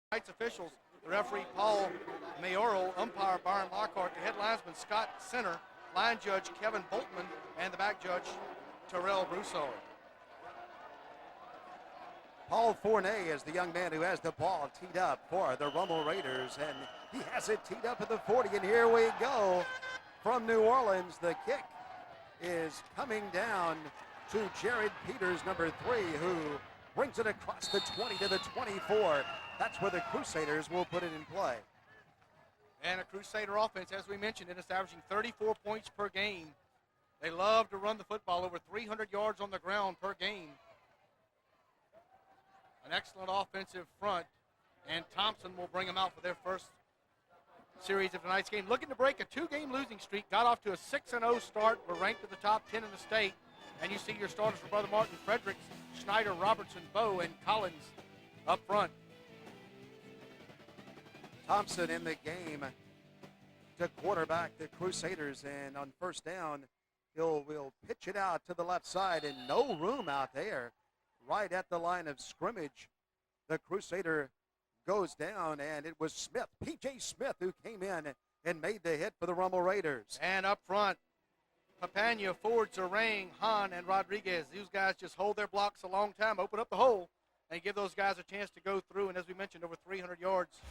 tonight's officials, the referee Paul Mayoral, umpire Byron Lockhart, the head linesman Scott Center, line judge Kevin Boltman, and the back judge Terrell Broussard. Paul Fournay is the young man who has the ball teed up for the Rummel Raiders, and he has it teed up at the 40, and here we go from New Orleans. The kick is coming down to Jared Peters, number 3, who brings it across the 20 to the 24. That's where the Crusaders will put it in play. And a Crusader offense, as we mentioned, is averaging 34 points per game. They love to run the football, over 300 yards on the ground per game. An excellent offensive front, and Thompson will bring them out for their first series of tonight's game. Looking to break a 2-game losing streak, got off to a 6-0 start. We're ranked at the top 10 in the state. And you see your starters for Brother Martin: Fredericks, Schneider, Robertson, Bowe, and Collins up front. Thompson in the game to quarterback the Crusaders, and on first down, will pitch it out to the left side, and no room out there. Right at the line of scrimmage, the Crusader goes down, and it was Smith, P.J. Smith, who came in and made the hit for the Rummel Raiders. And up front, Papania, Ford, Zarang, Hahn, and Rodriguez. These guys just hold their blocks a long time, open up the hole, and give those guys a chance to go through. And as we mentioned, over 300 yards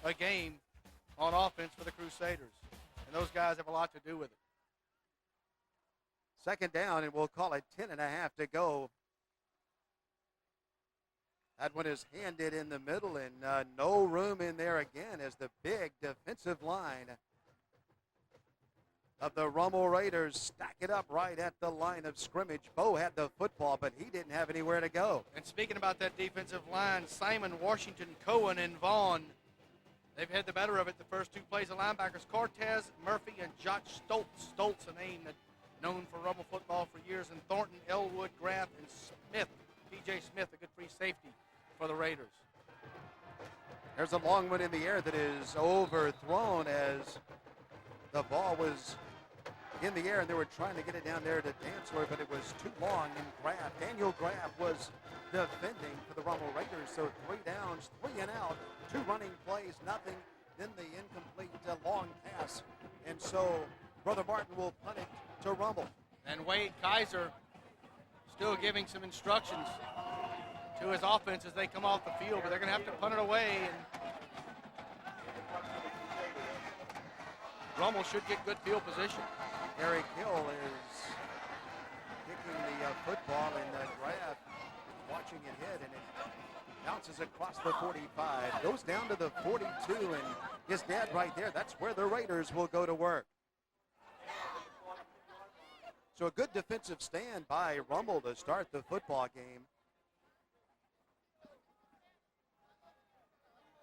a game on offense for the Crusaders. And those guys have a lot to do with it. Second down, and we'll call it 10.5 to go. That one is handed in the middle, and no room in there again as the big defensive line of the Rummel Raiders stack it up right at the line of scrimmage. Bowe had the football, but he didn't have anywhere to go. And speaking about that defensive line, Simon, Washington, Cohen, and Vaughn, they've had the better of it the first 2 plays. The linebackers, Cortez, Murphy, and Josh Stoltz. Stoltz, a name that known for Rummel football for years. And Thornton, Elwood, Graff, and Smith, P.J. Smith, a good free safety for the Raiders. There's a long one in the air that is overthrown as the ball was in the air, and they were trying to get it down there to Dantzler, but it was too long, and Graff, Daniel Graff, was defending for the Rummel Raiders. So 3 downs, 3 and out, 2 running plays, nothing, then the incomplete long pass. And so Brother Martin will punt it to Rummel. And Wade Kaiser still giving some instructions to his offense as they come off the field, but they're going to have to punt it away. And Rummel should get good field position. Eric Hill is kicking the football, and Graff is watching it hit, and it bounces across the 45, goes down to the 42, and his dad right there. That's where the Raiders will go to work. So a good defensive stand by Rummel to start the football game,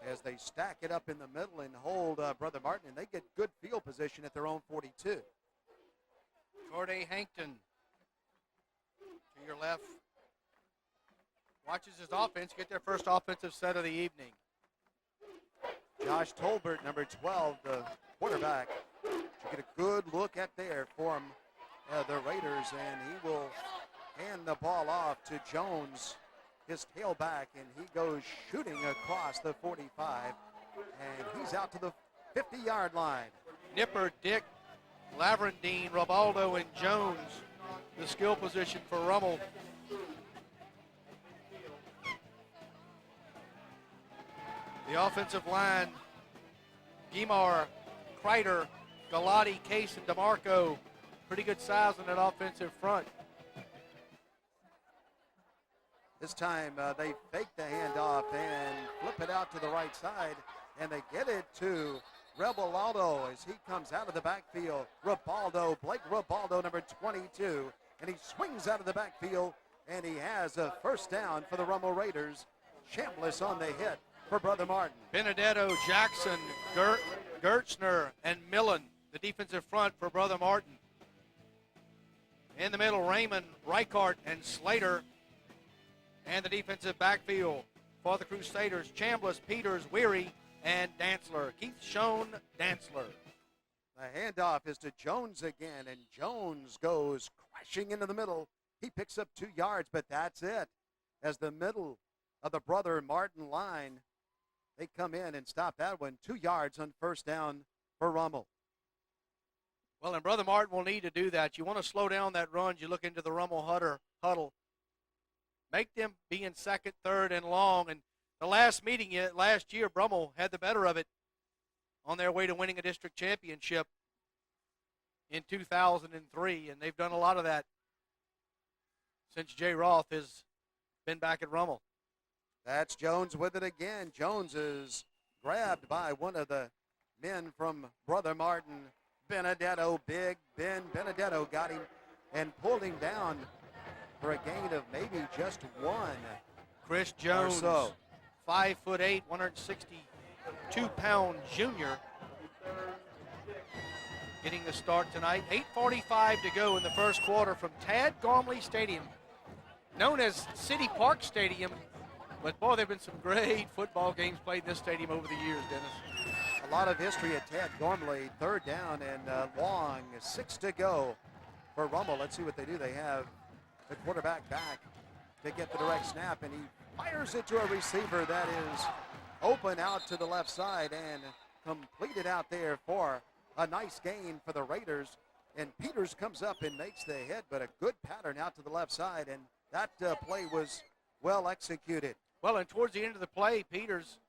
as they stack it up in the middle and hold Brother Martin, and they get good field position at their own 42. Corday Hankton to your left watches his offense get their first offensive set of the evening. Josh Tolbert, number 12, the quarterback, to get a good look at there from the Raiders, and he will hand the ball off to Jones, his tailback, and he goes shooting across the 45, and he's out to the 50-yard line. Nipper, Dick, Lavrandine, Robaldo, and Jones, the skill position for Rummel. The offensive line, Guimar, Kreider, Galati, Case, and DeMarco. Pretty good size on that offensive front. This time they fake the handoff and flip it out to the right side, and they get it to Rebaldo as he comes out of the backfield. Blake Rebaldo, number 22, and he swings out of the backfield, and he has a first down for the Rummel Raiders. Chambliss on the hit for Brother Martin. Benedetto, Jackson, Gertzner, and Millen, the defensive front for Brother Martin. In the middle, Raymond, Reichart, and Slater. And the defensive backfield for the Crusaders, Chambliss, Peters, Weary, and Dantzler. Keith Schoen, Dantzler. The handoff is to Jones again, and Jones goes crashing into the middle. He picks up 2 yards, but that's it. As the middle of the Brother Martin line, They come in and stop that one. 2 yards on first down for Rummel. Well, and Brother Martin will need to do that. You want to slow down that run. You look into the Rummel huddle. Make them be in second, third, and long. And the last year, Rummel had the better of it on their way to winning a district championship in 2003, and they've done a lot of that since Jay Roth has been back at Rummel. That's Jones with it again. Jones is grabbed by one of the men from Brother Martin. Benedetto, Big Ben Benedetto got him and pulled him down for a gain of maybe just one. Chris Jones, or so. 5'8", 162-pound junior, getting the start tonight. 8:45 to go in the first quarter from Tad Gormley Stadium, known as City Park Stadium. But, boy, there have been some great football games played in this stadium over the years, Dennis. A lot of history at Tad Gormley. Third down and long. 6 to go for Rummel. Let's see what they do. They have the quarterback back to get the direct snap, and he fires it to a receiver that is open out to the left side and completed out there for a nice gain for the Raiders. And Peters comes up and makes the hit, but a good pattern out to the left side, and that play was well executed. Well, and towards the end of the play, Peters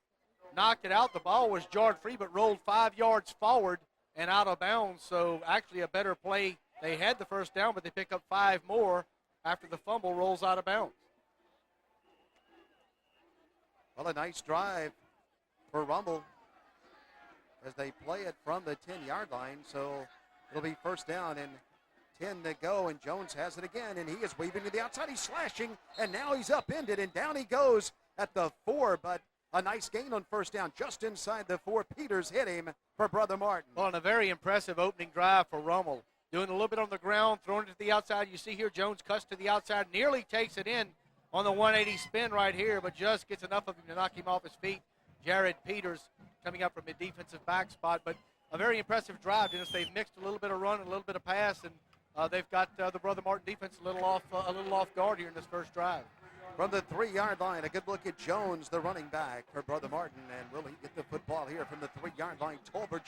knocked it out. The ball was jarred free, but rolled 5 yards forward and out of bounds. So actually a better play. They had the first down, but they pick up 5 more after the fumble rolls out of bounds. Well, a nice drive for Rummel as they play it from the 10-yard line. So it'll be first down and 10 to go, and Jones has it again, and he is weaving to the outside. He's slashing, and now he's upended, and down he goes at the 4, but a nice gain on first down just inside the 4. Peters hit him for Brother Martin. Well, and a very impressive opening drive for Rummel. Doing a little bit on the ground, throwing it to the outside. You see here Jones cuts to the outside, nearly takes it in on the 180 spin right here, but just gets enough of him to knock him off his feet. Jared Peters coming up from a defensive back spot, but a very impressive drive, Dennis. They've mixed a little bit of run and a little bit of pass, and they've got the Brother Martin defense a little off guard here in this first drive. From the 3-yard line, a good look at Jones, the running back for Brother Martin, and will he get the football here from the 3-yard line?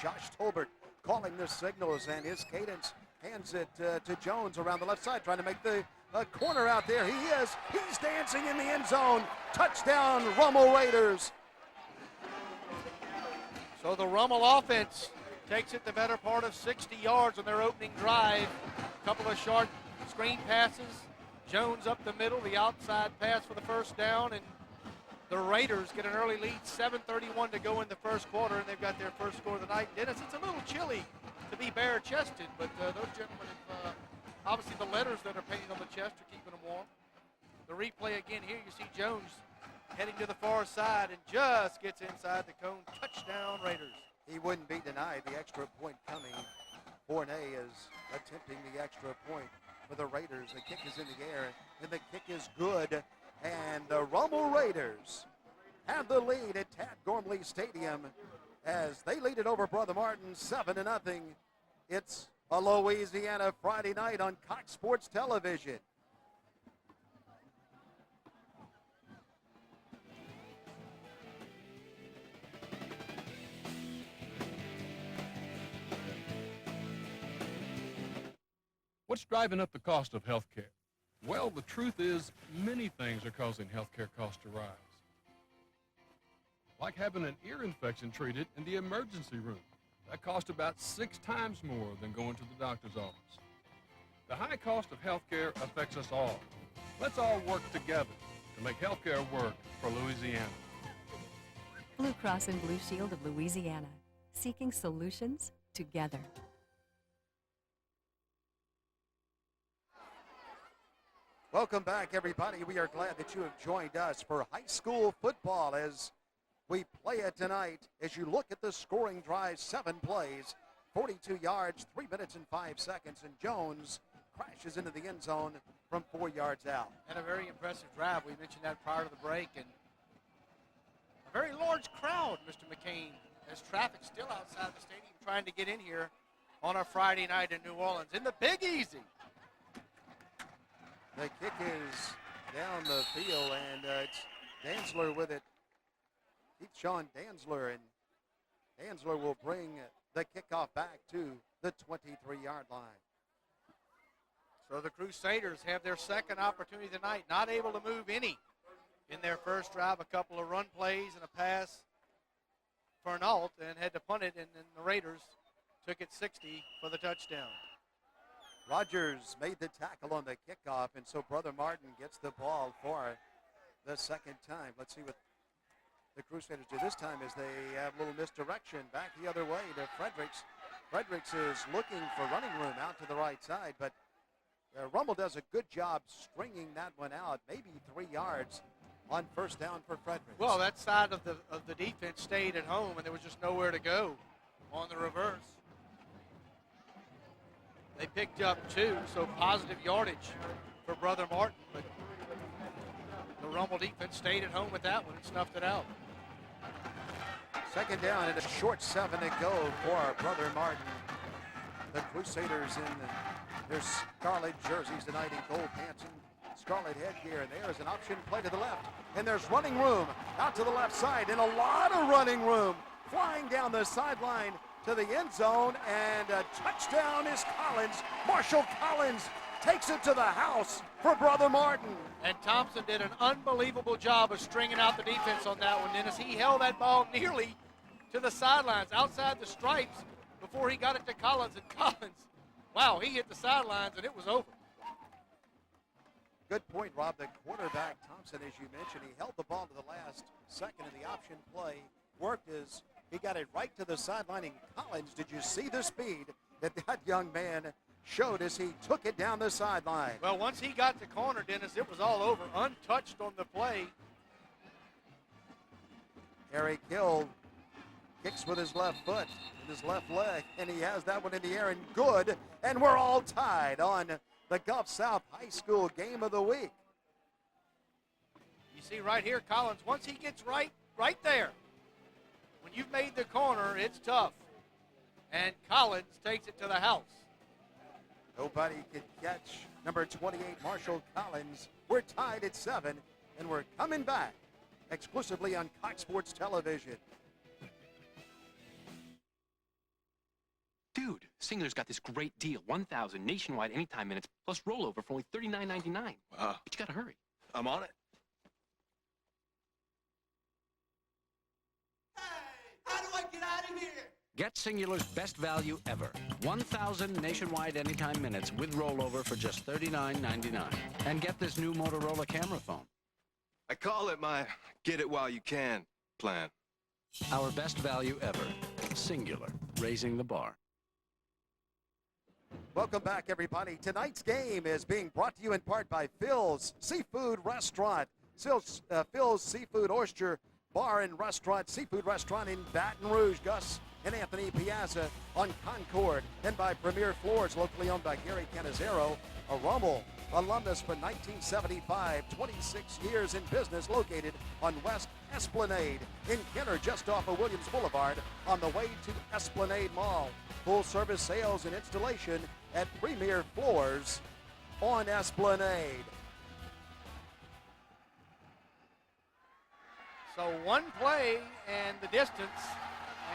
Josh Tolbert calling the signals, and his cadence hands it to Jones around the left side, trying to make the corner out there. He's dancing in the end zone. Touchdown, Rummel Raiders. So the Rummel offense takes it the better part of 60 yards on their opening drive. A couple of short screen passes. Jones up the middle, the outside pass for the first down, and the Raiders get an early lead, 7:31 to go in the first quarter, and they've got their first score of the night. Dennis, it's a little chilly to be bare-chested, but those gentlemen have, obviously the letters that are painted on the chest are keeping them warm. The replay again here, you see Jones heading to the far side and just gets inside the cone. Touchdown, Raiders. He wouldn't be denied. The extra point coming. Fournay is attempting the extra point for the Raiders. The kick is in the air, and the kick is good. And the Rummel Raiders have the lead at Tad Gormley Stadium as they lead it over Brother Martin 7-0. It's a Louisiana Friday night on Cox Sports Television. What's driving up the cost of health care? Well, the truth is many things are causing health care costs to rise. Like having an ear infection treated in the emergency room. That costs about 6 times more than going to the doctor's office. The high cost of health care affects us all. Let's all work together to make health care work for Louisiana. Blue Cross and Blue Shield of Louisiana, seeking solutions together. Welcome back, everybody. We are glad that you have joined us for high school football as we play it tonight. As you look at the scoring drive, 7 plays, 42 yards, 3 minutes and 5 seconds, and Jones crashes into the end zone from 4 yards out. And a very impressive drive. We mentioned that prior to the break. And a very large crowd, Mr. McCain, as traffic still outside the stadium trying to get in here on a Friday night in New Orleans in the Big Easy. The kick is down the field, and it's Dantzler with it. Sean Danzler, and Danzler will bring the kickoff back to the 23-yard line. So the Crusaders have their second opportunity tonight, not able to move any in their first drive. A couple of run plays and a pass for an alt, and had to punt it, and then the Raiders took it 60 for the touchdown. Rogers made the tackle on the kickoff, and so Brother Martin gets the ball for the second time. Let's see what the Crusaders do this time as they have a little misdirection back the other way to Fredericks. Fredericks is looking for running room out to the right side, but Rummel does a good job stringing that one out, maybe 3 yards on first down for Fredericks. Well, that side of the defense stayed at home, and there was just nowhere to go on the reverse. They picked up 2, so positive yardage for Brother Martin, but the Rummel defense stayed at home with that one and snuffed it out. Second down and a short 7 to go for Brother Martin. The Crusaders in their scarlet jerseys tonight in gold pants and scarlet headgear. And there's an option play to the left. And there's running room out to the left side, and a lot of running room flying down the sideline to the end zone. And a touchdown is Collins. Marshall Collins takes it to the house for Brother Martin. And Thompson did an unbelievable job of stringing out the defense on that one, Dennis. He held that ball nearly to the sidelines, outside the stripes, before he got it to Collins. And Collins, wow, he hit the sidelines, and it was over. Good point, Rob. The quarterback, Thompson, as you mentioned, he held the ball to the last second in the option play. Worked as he got it right to the sideline. And Collins, did you see the speed that young man showed as he took it down the sideline? Well, once he got the corner, Dennis, it was all over, untouched on the play. Eric Hill kicks with his left foot and his left leg, and he has that one in the air and good. And we're all tied on the Gulf South High School Game of the Week. You see right here, Collins, once he gets right there, when you've made the corner, it's tough. And Collins takes it to the house. Nobody could catch number 28, Marshall Collins. We're tied at 7, and we're coming back exclusively on Cox Sports Television. Dude, Singular's got this great deal. 1,000 nationwide anytime minutes plus rollover for only $39.99. Wow. But you gotta hurry. I'm on it. Hey, how do I get out of here? Get Singular's best value ever. 1,000 nationwide anytime minutes with rollover for just $39.99. And get this new Motorola camera phone. I call it my get it while you can plan. Our best value ever. Singular. Raising the bar. Welcome back, everybody. Tonight's game is being brought to you in part by Phil's Seafood Restaurant. Phil's Seafood Oyster Bar and Restaurant, Seafood Restaurant in Baton Rouge. Gus and Anthony Piazza on Concord. And by Premier Floors, locally owned by Gary Canizero, a Rummel alumnus for 1975, 26 years in business, located on West Esplanade in Kenner, just off of Williams Boulevard on the way to Esplanade Mall. Full service sales and installation at Premier Floors on Esplanade. So one play and the distance,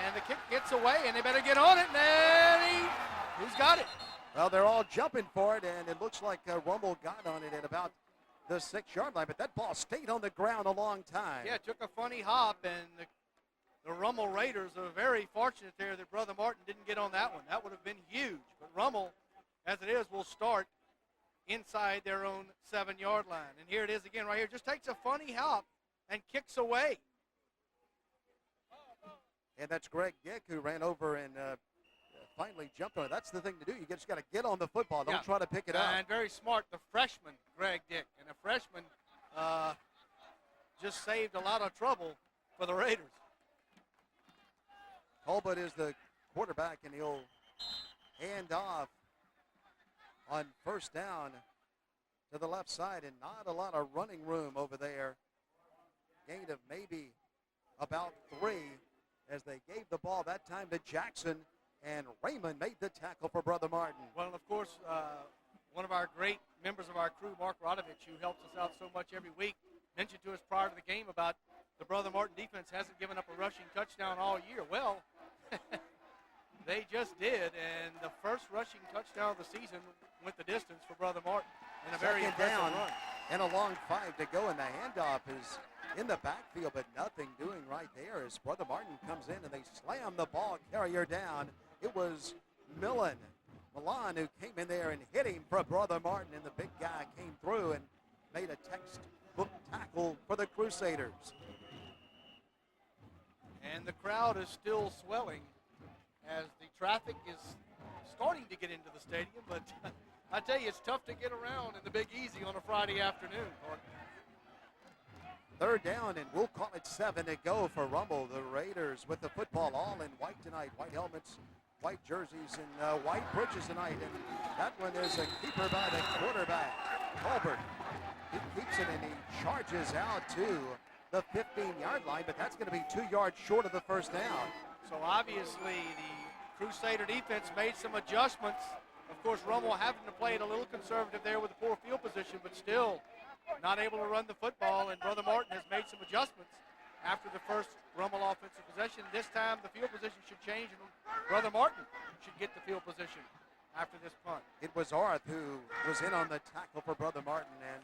and the kick gets away, and they better get on it. And who's got it? Well, they're all jumping for it, and it looks like Rummel got on it at about the 6-yard line, but that ball stayed on the ground a long time. Yeah, it took a funny hop, and the Rummel Raiders are very fortunate there that Brother Martin didn't get on that one. That would have been huge. But Rummel, as it is, will start inside their own 7-yard line. And here it is again right here. Just takes a funny hop and kicks away. And that's Greg Dick, who ran over and finally jumped on it. That's the thing to do. You just got to get on the football. Don't try to pick it up. And very smart, the freshman, Greg Dick. And the freshman just saved a lot of trouble for the Raiders. Colbert is the quarterback, and he'll hand off on first down to the left side, and not a lot of running room over there. Gain of maybe about 3 as they gave the ball that time to Jackson, and Raymond made the tackle for Brother Martin. Well, and of course, one of our great members of our crew, Mark Rodovich, who helps us out so much every week, mentioned to us prior to the game about the Brother Martin defense hasn't given up a rushing touchdown all year. Well, they just did, and the first rushing touchdown of the season went the distance for Brother Martin in a very Second impressive down run. and a long 5 to go, and the handoff is in the backfield, but nothing doing right there as Brother Martin comes in and they slam the ball carrier down. It was Milan who came in there and hit him for Brother Martin, and the big guy came through and made a textbook tackle for the Crusaders. And the crowd is still swelling as the traffic is starting to get into the stadium, but I tell you, it's tough to get around in the Big Easy on a Friday afternoon. Third down, and we'll call it 7 to go for Rummel. The Raiders with the football all in white tonight. White helmets, white jerseys, and white britches tonight. And that one is a keeper by the quarterback, Colbert. He keeps it, and he charges out to the 15-yard line, but that's going to be 2 yards short of the first down. So obviously the Crusader defense made some adjustments. Of course, Rummel having to play it a little conservative there with the poor field position, but still not able to run the football, and Brother Martin has made some adjustments after the first Rummel offensive possession. This time the field position should change, and Brother Martin should get the field position after this punt. It was Arth who was in on the tackle for Brother Martin, and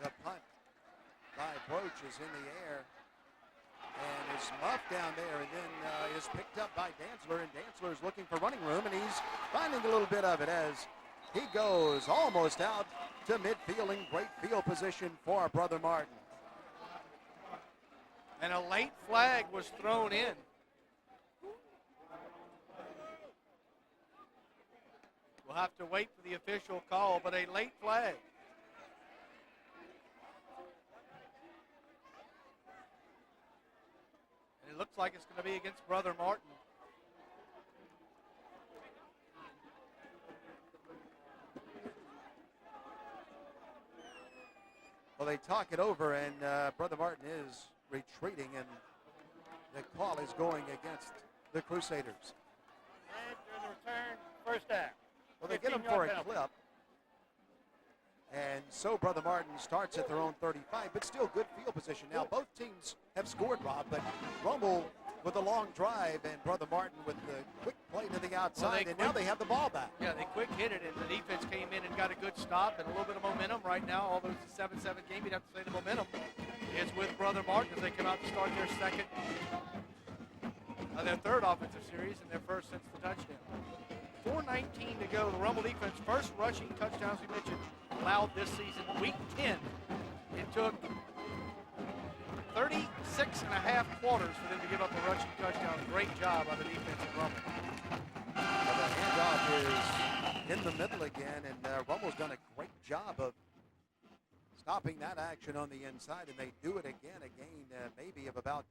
the punt by Broach is in the air and is muffed down there, and then is picked up by Dantzler, and Dantzler is looking for running room, and he's finding a little bit of it as he goes almost out to midfield in great field position for Brother Martin. And a late flag was thrown in. We'll have to wait for the official call, but a late flag. And it looks like it's going to be against Brother Martin. Well, they talk it over, and Brother Martin is retreating, and the call is going against the Crusaders. During the return, first down. Well, they get him for a clip. And so Brother Martin starts at their own 35, but still good field position. Now, both teams have scored, Rob, but Rummel with a long drive and Brother Martin with the quick play to the outside, and now they have the ball back. Yeah, they quick hit it, and the defense came in and got a good stop and a little bit of momentum right now. Although it's a 7-7 game, you'd have to say the momentum is with Brother Martin as they come out to start their third offensive series and their first since the touchdown. 4:19 to go. The Rummel defense, first rushing touchdowns we mentioned, allowed this season. Week 10, it took 36 and a half quarters for them to give up a rushing touchdown. Great job by the defense at Rummel. Well, the handoff is in the middle again, and Rummel's done a great job of stopping that action on the inside, and they do it again, a gain maybe of about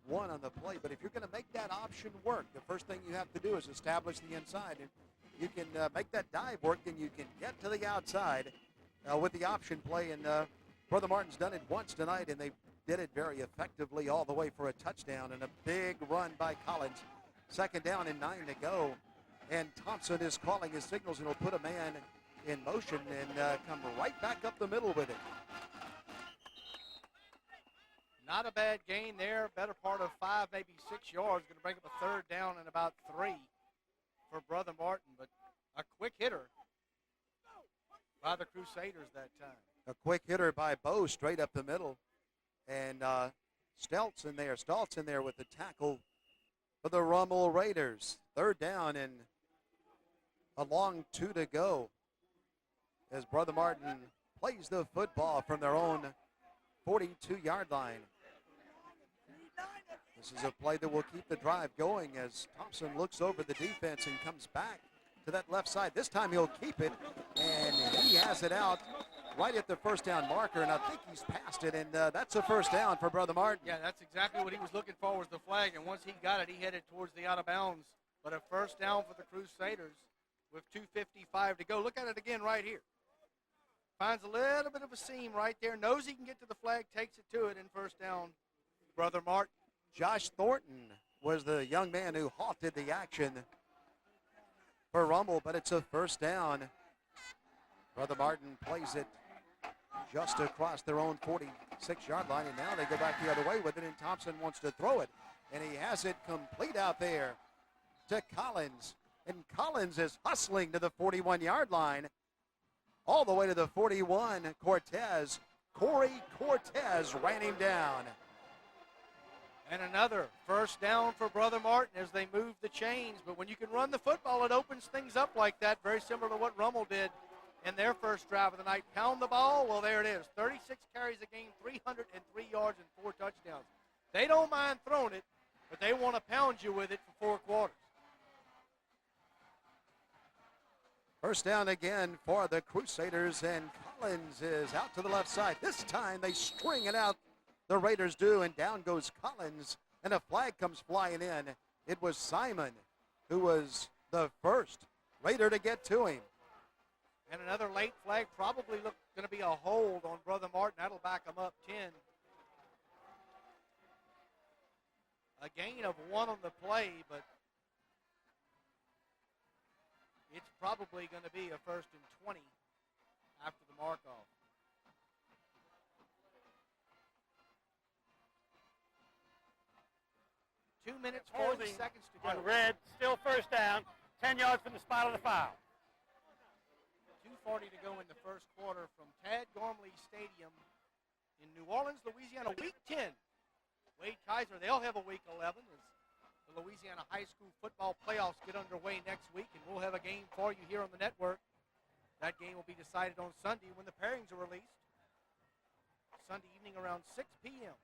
1 on the play. But if you're going to make that option work, the first thing you have to do is establish the inside. And you can make that dive work, then you can get to the outside with the option play. And Brother Martin's done it once tonight, and they did it very effectively all the way for a touchdown and a big run by Collins. Second down and 9 to go. And Thompson is calling his signals, and he'll put a man in motion and come right back up the middle with it. Not a bad gain there. Better part of 5, maybe 6 yards. Going to bring up a third down and about 3 for Brother Martin. But a quick hitter by the Crusaders that time. A quick hitter by Bo straight up the middle. And Steltz in there with the tackle for the Rummel Raiders. Third down and a long 2 to go as Brother Martin plays the football from their own 42-yard line. This is a play that will keep the drive going as Thompson looks over the defense and comes back to that left side. This time he'll keep it, and he has it out right at the first down marker, and I think he's past it, and that's a first down for Brother Martin. Yeah, that's exactly what he was looking for was the flag, and once he got it, he headed towards the out of bounds. But a first down for the Crusaders with 2:55 to go. Look at it again right here. Finds a little bit of a seam right there, knows he can get to the flag, takes it to it, and first down, Brother Martin. Josh Thornton was the young man who halted the action for Rummel, but it's a first down. Brother Martin plays it just across their own 46-yard line, and now they go back the other way with it, and Thompson wants to throw it, and he has it complete out there to Collins, and Collins is hustling to the 41-yard line, all the way to the 41. Corey Cortez ran him down. And another first down for Brother Martin as they move the chains. But when you can run the football, it opens things up like that, very similar to what Rummel did in their first drive of the night. Pound the ball, well, there it is. 36 carries a game, 303 yards, and 4 touchdowns. They don't mind throwing it, but they want to pound you with it for 4 quarters. First down again for the Crusaders, and Collins is out to the left side. This time they string it out. The Raiders do, and down goes Collins, and a flag comes flying in. It was Simon who was the first Raider to get to him. And another late flag, probably going to be a hold on Brother Martin. That'll back him up 10. A gain of 1 on the play, but it's probably going to be a 1st and 20 after the mark-off. Two minutes, 40 seconds to go. On red, still first down, 10 yards from the spot of the foul. 2:40 to go in the first quarter from Tad Gormley Stadium in New Orleans, Louisiana. Week 10. Wade Kaiser, they'll have a week 11 as the Louisiana High School football playoffs get underway next week, and we'll have a game for you here on the network. That game will be decided on Sunday when the pairings are released. Sunday evening around 6 p.m.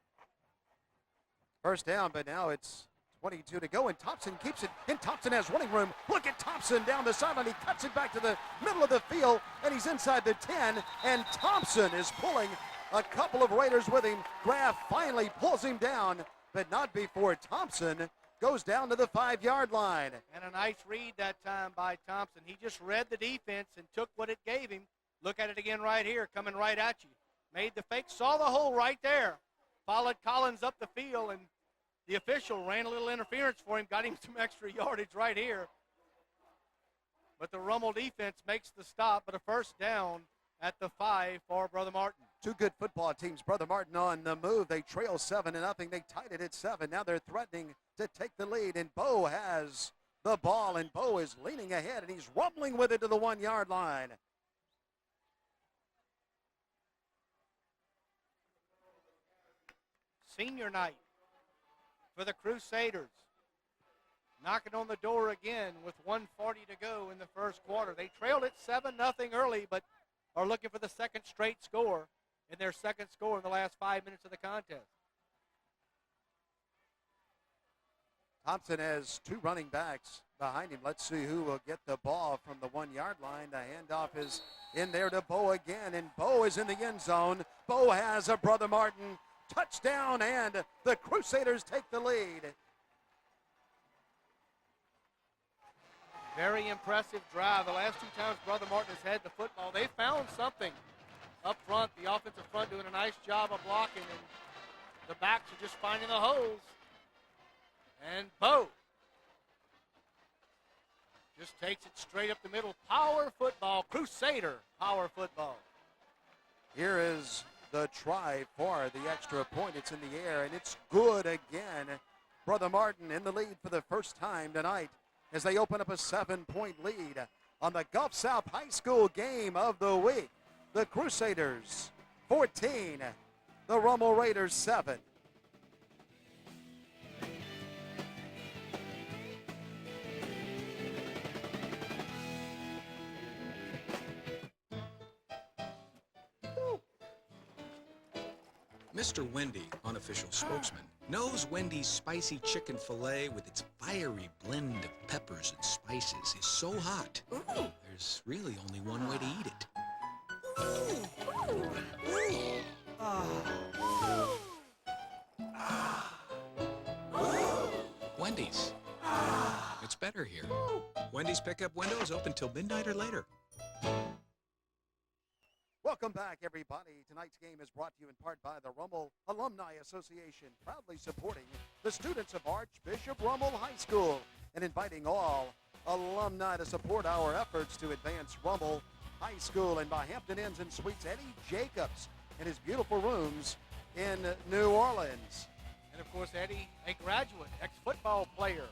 First down, but now it's 22 to go, and Thompson keeps it, and Thompson has running room. Look at Thompson down the sideline. He cuts it back to the middle of the field, and he's inside the 10, and Thompson is pulling a couple of Raiders with him. Graff finally pulls him down, but not before Thompson goes down to the 5-yard line. And a nice read that time by Thompson. He just read the defense and took what it gave him. Look at it again right here, coming right at you. Made the fake, saw the hole right there. Followed Collins up the field, and the official ran a little interference for him, got him some extra yardage right here. But the Rummel defense makes the stop, but a first down at the 5 for Brother Martin. Two good football teams. Brother Martin on the move. They trail 7-0. They tied it at 7. Now they're threatening to take the lead, and Bo has the ball, and Bo is leaning ahead, and he's rumbling with it to the 1-yard line. Senior night for the Crusaders. Knocking on the door again with 1:40 to go in the first quarter. They trailed it 7-0 early, but are looking for the second straight score, and their second score in the last 5 minutes of the contest. Thompson has 2 running backs behind him. Let's see who will get the ball from the 1-yard line. The handoff is in there to Bo again, and Bo is in the end zone. Bo has a Brother Martin touchdown, and the Crusaders take the lead. Very impressive drive. The last 2 times Brother Martin has had the football, they found something up front. The offensive front doing a nice job of blocking, and the backs are just finding the holes. And Bo just takes it straight up the middle. Power football, Crusader power football. Here is the try for the extra point. It's in the air, and it's good again. Brother Martin in the lead for the first time tonight as they open up a 7-point lead on the Gulf South High School game of the week. The Crusaders 14, the Rummel Raiders 7. Mr. Wendy, unofficial spokesman, knows Wendy's spicy chicken filet with its fiery blend of peppers and spices is so hot. Ooh. There's really only one way to eat it. Wendy's. It's better here. Wendy's pickup window is open till midnight or later. Welcome back, everybody. Tonight's game is brought to you in part by the Rummel Alumni Association, proudly supporting the students of Archbishop Rummel High School and inviting all alumni to support our efforts to advance Rummel High School, and by Hampton Inns and Suites, Eddie Jacobs in his beautiful rooms in New Orleans. And of course, Eddie, a graduate, ex-football player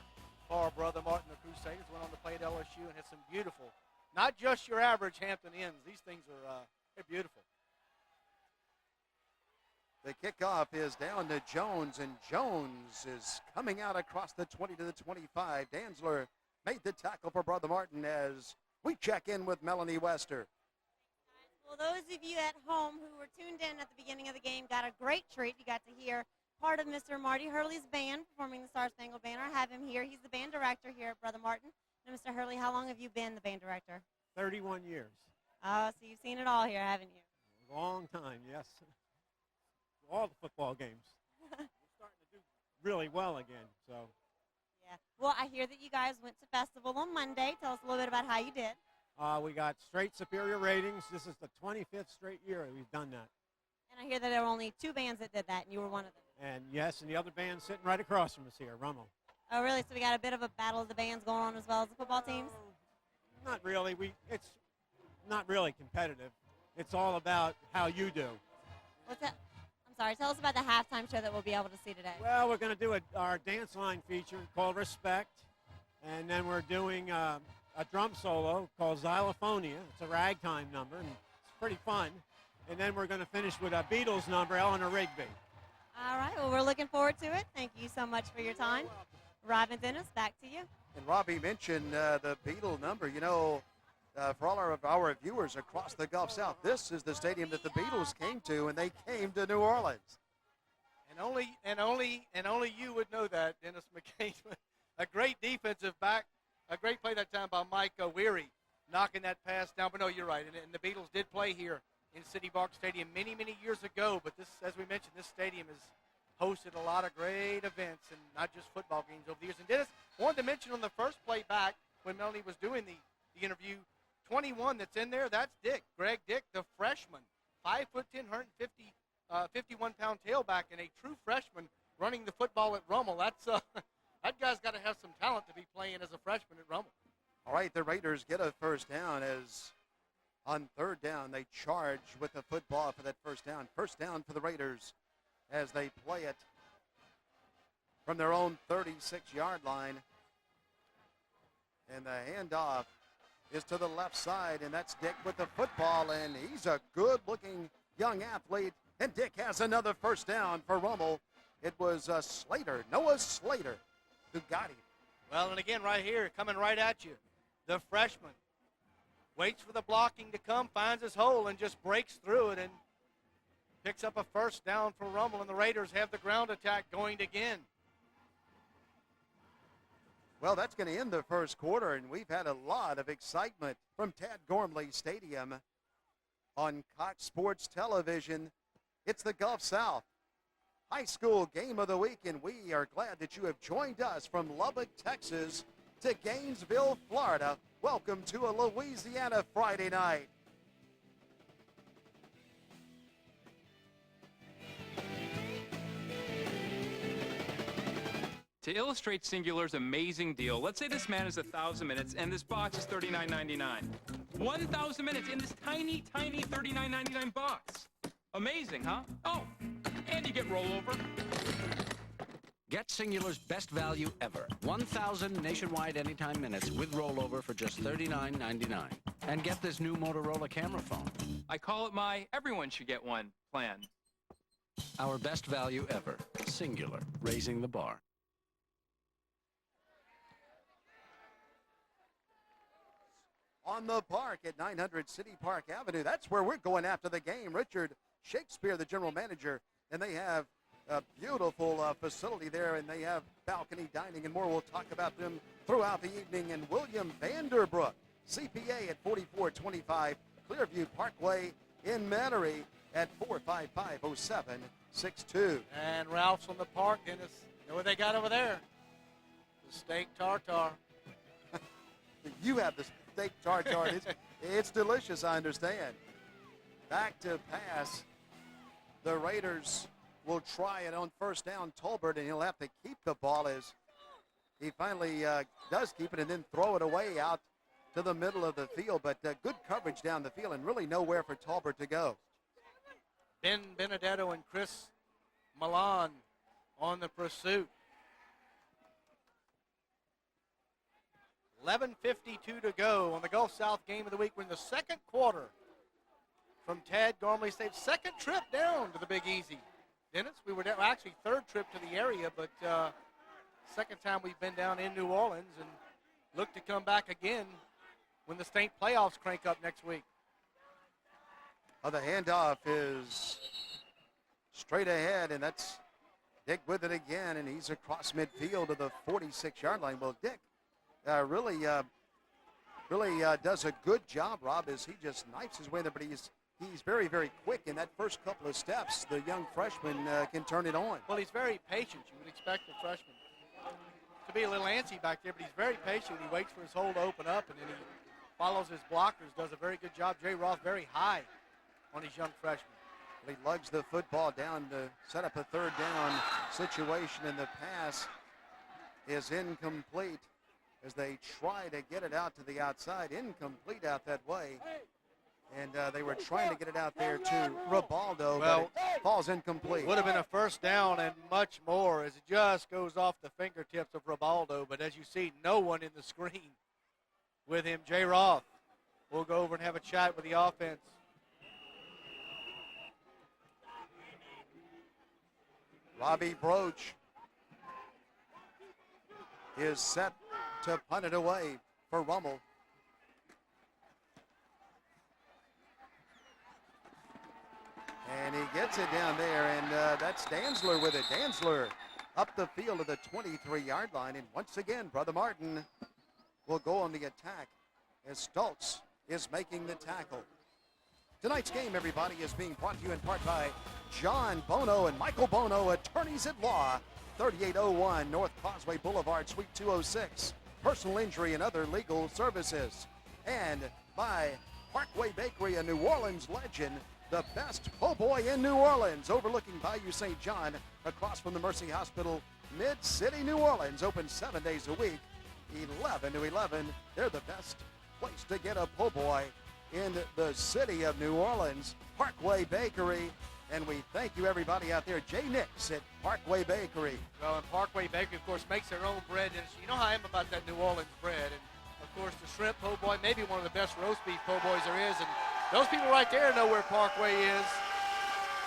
for Brother Martin. The Crusaders went on to play at LSU and had some beautiful, not just your average Hampton Inns. These things are they're beautiful. The kickoff is down to Jones, and Jones is coming out across the 20 to the 25. Danzler made the tackle for Brother Martin as we check in with Melanie Wester. Well, those of you at home who were tuned in at the beginning of the game got a great treat. You got to hear part of Mr. Marty Hurley's band performing the Star Spangled Banner. I have him here. He's the band director here at Brother Martin. Now, Mr. Hurley, how long have you been the band director? 31 years. Oh, so you've seen it all here, haven't you? A long time, yes. All the football games. We're starting to do really well again, so. Yeah. Well, I hear that you guys went to festival on Monday. Tell us a little bit about how you did. We got straight superior ratings. This is the 25th straight year we've done that. And I hear that there were only 2 bands that did that, and you were one of them. And yes, and the other band's sitting right across from us here, Rummel. Oh, really? So we got a bit of a battle of the bands going on as well as the football teams? Not really. It's not really competitive. It's all about how you do. What's that? I'm sorry. Tell us about the halftime show that we'll be able to see today. Well, we're going to do our dance line feature called Respect, and then we're doing a drum solo called Xylophonia. It's a ragtime number, and it's pretty fun. And then we're going to finish with a Beatles number, Eleanor Rigby. All right. Well, we're looking forward to it. Thank you so much for your time. Rob and Dennis, back to you. And Robbie mentioned the Beatle number. You know, for all of our viewers across the Gulf South, this is the stadium that the Beatles came to, and they came to New Orleans. And only you would know that, Dennis McCain. A great defensive back, a great play that time by Mike Weary, knocking that pass down. But no, you're right. And the Beatles did play here in City Park Stadium many, many years ago. But this, as we mentioned, this stadium has hosted a lot of great events and not just football games over the years. And Dennis, wanted to mention on the first play back when Melanie was doing the interview, 21 that's in there, that's Dick, Greg Dick, the freshman, 5'10", 51-pound tailback, and a true freshman running the football at Rummel. That's that guy's got to have some talent to be playing as a freshman at Rummel. All right, the Raiders get a first down as on third down they charge with the football for that first down. First down for the Raiders as they play it from their own 36-yard line. And the handoff is to the left side, and that's Dick with the football, and he's a good-looking young athlete. And Dick has another first down for Rummel. It was Slater, Noah Slater, who got him. Well, and again, right here, coming right at you, the freshman waits for the blocking to come, finds his hole, and just breaks through it and picks up a first down for Rummel, and the Raiders have the ground attack going again. Well, that's going to end the first quarter, and we've had a lot of excitement from Tad Gormley Stadium on Cox Sports Television. It's the Gulf South High School Game of the Week, and we are glad that you have joined us from Lubbock, Texas to Gainesville, Florida. Welcome to a Louisiana Friday night. To illustrate Singular's amazing deal, let's say this man is 1,000 minutes and this box is $39.99. 1,000 minutes in this tiny, tiny $39.99 box. Amazing, huh? Oh, and you get rollover. Get Singular's best value ever. 1,000 nationwide anytime minutes with rollover for just $39.99. And get this new Motorola camera phone. I call it my everyone should get one plan. Our best value ever. Singular, raising the bar. On the park at 900 City Park Avenue. That's where we're going after the game. Richard Shakespeare, the general manager, and they have a beautiful facility there, and they have balcony dining and more. We'll talk about them throughout the evening. And William Vanderbrook, CPA at 4425 Clearview Parkway in Metairie at 455-0762. And Ralph's on the park, Dennis. You know what they got over there? The steak tartare. You have the steak tartare. It's delicious, I understand. Back to pass. The Raiders will try it on first down. Tolbert, and he'll have to keep the ball as he finally does keep it and then throw it away out to the middle of the field, but good coverage down the field and really nowhere for Talbert to go. Ben Benedetto and Chris Milan on the pursuit. 11:52 to go on the Gulf South Game of the Week. We're in the second quarter from Tad Gormley's second trip down to the Big Easy. Dennis, we were down, actually third trip to the area, but second time we've been down in New Orleans and look to come back again when the state playoffs crank up next week. Oh, the handoff is straight ahead, and that's Dick with it again, and he's across midfield to the 46-yard line. Well, Dick really does a good job, Rob, as he just knifes his way there, but he's very, very quick in that first couple of steps. The young freshman can turn it on. Well, he's very patient. You would expect a freshman to be a little antsy back there, but he's very patient. He waits for his hole to open up, and then he follows his blockers, does a very good job. Jay Roth very high on his young freshman. Well, he lugs the football down to set up a third down situation, and the pass is incomplete as they try to get it out to the outside. Incomplete out that way. And they were trying to get it out there to Ribaldo, but it falls incomplete. Would have been a first down and much more as it just goes off the fingertips of Ribaldo. But as you see, no one in the screen with him. Jay Roth will go over and have a chat with the offense. Robbie Broach is set to punt it away for Rummel. And he gets it down there, and that's Danzler with it. Danzler up the field to the 23-yard line, and once again, Brother Martin will go on the attack as Stoltz is making the tackle. Tonight's game, everybody, is being brought to you in part by John Bono and Michael Bono, attorneys at law, 3801 North Causeway Boulevard, Suite 206, personal injury and other legal services. And by Parkway Bakery, a New Orleans legend, the best po' boy in New Orleans, overlooking Bayou St. John, across from the Mercy Hospital, Mid-City, New Orleans, open 7 days a week, 11 to 11. They're the best place to get a po' boy in the city of New Orleans, Parkway Bakery. And we thank you, everybody out there. Jay Nix at Parkway Bakery. Well, and Parkway Bakery, of course, makes their own bread. And you know how I am about that New Orleans bread. And, of course, the shrimp po' boy, maybe one of the best roast beef po' boys there is. And those people right there know where Parkway is.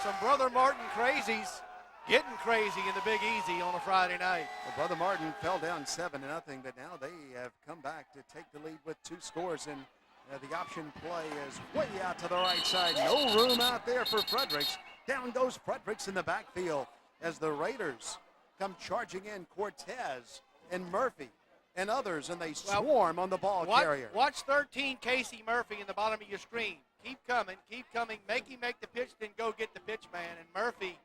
Some Brother Martin crazies getting crazy in the Big Easy on a Friday night. Well, Brother Martin fell down 7-0, but now they have come back to take the lead with 2 scores. And the option play is way out to the right side. No room out there for Fredericks. Down goes Fredericks in the backfield as the Raiders come charging in. Cortez and Murphy and others, and they swarm on the ball carrier. Watch 13 Casey Murphy in the bottom of your screen. Keep coming, make him make the pitch, then go get the pitch man. And Murphy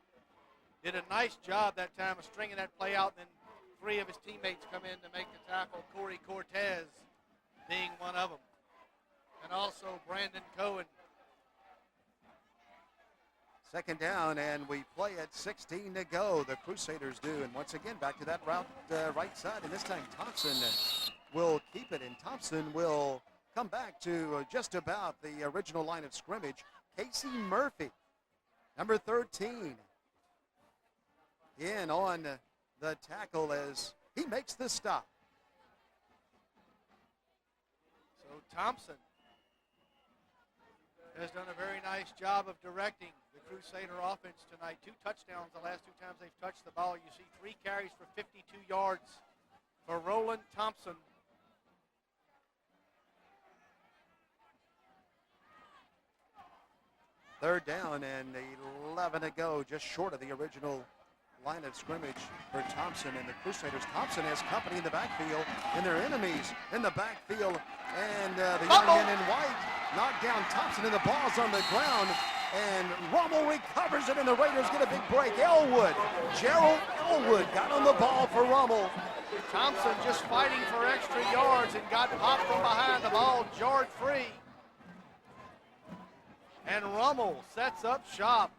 did a nice job that time of stringing that play out, and then 3 of his teammates come in to make the tackle, Corey Cortez being one of them. And also Brandon Cohen. Second down, and we play at 16 to go. The Crusaders do, and once again, back to that route right side, and this time Thompson will keep it, and Thompson will come back to just about the original line of scrimmage. Casey Murphy, number 13, in on the tackle as he makes the stop. So Thompson has done a very nice job of directing the Crusader offense tonight. 2 touchdowns the last 2 times they've touched the ball. You see 3 carries for 52 yards for Roland Thompson. Third down and 11 to go, just short of the original line of scrimmage for Thompson and the Crusaders. Thompson has company in the backfield, and their enemies in the backfield. And the young men in white knock down Thompson, and the ball's on the ground. And Rummel recovers it, and the Raiders get a big break. Gerald Elwood got on the ball for Rummel. Thompson just fighting for extra yards and got popped from behind the ball, jarred free. And Rummel sets up shop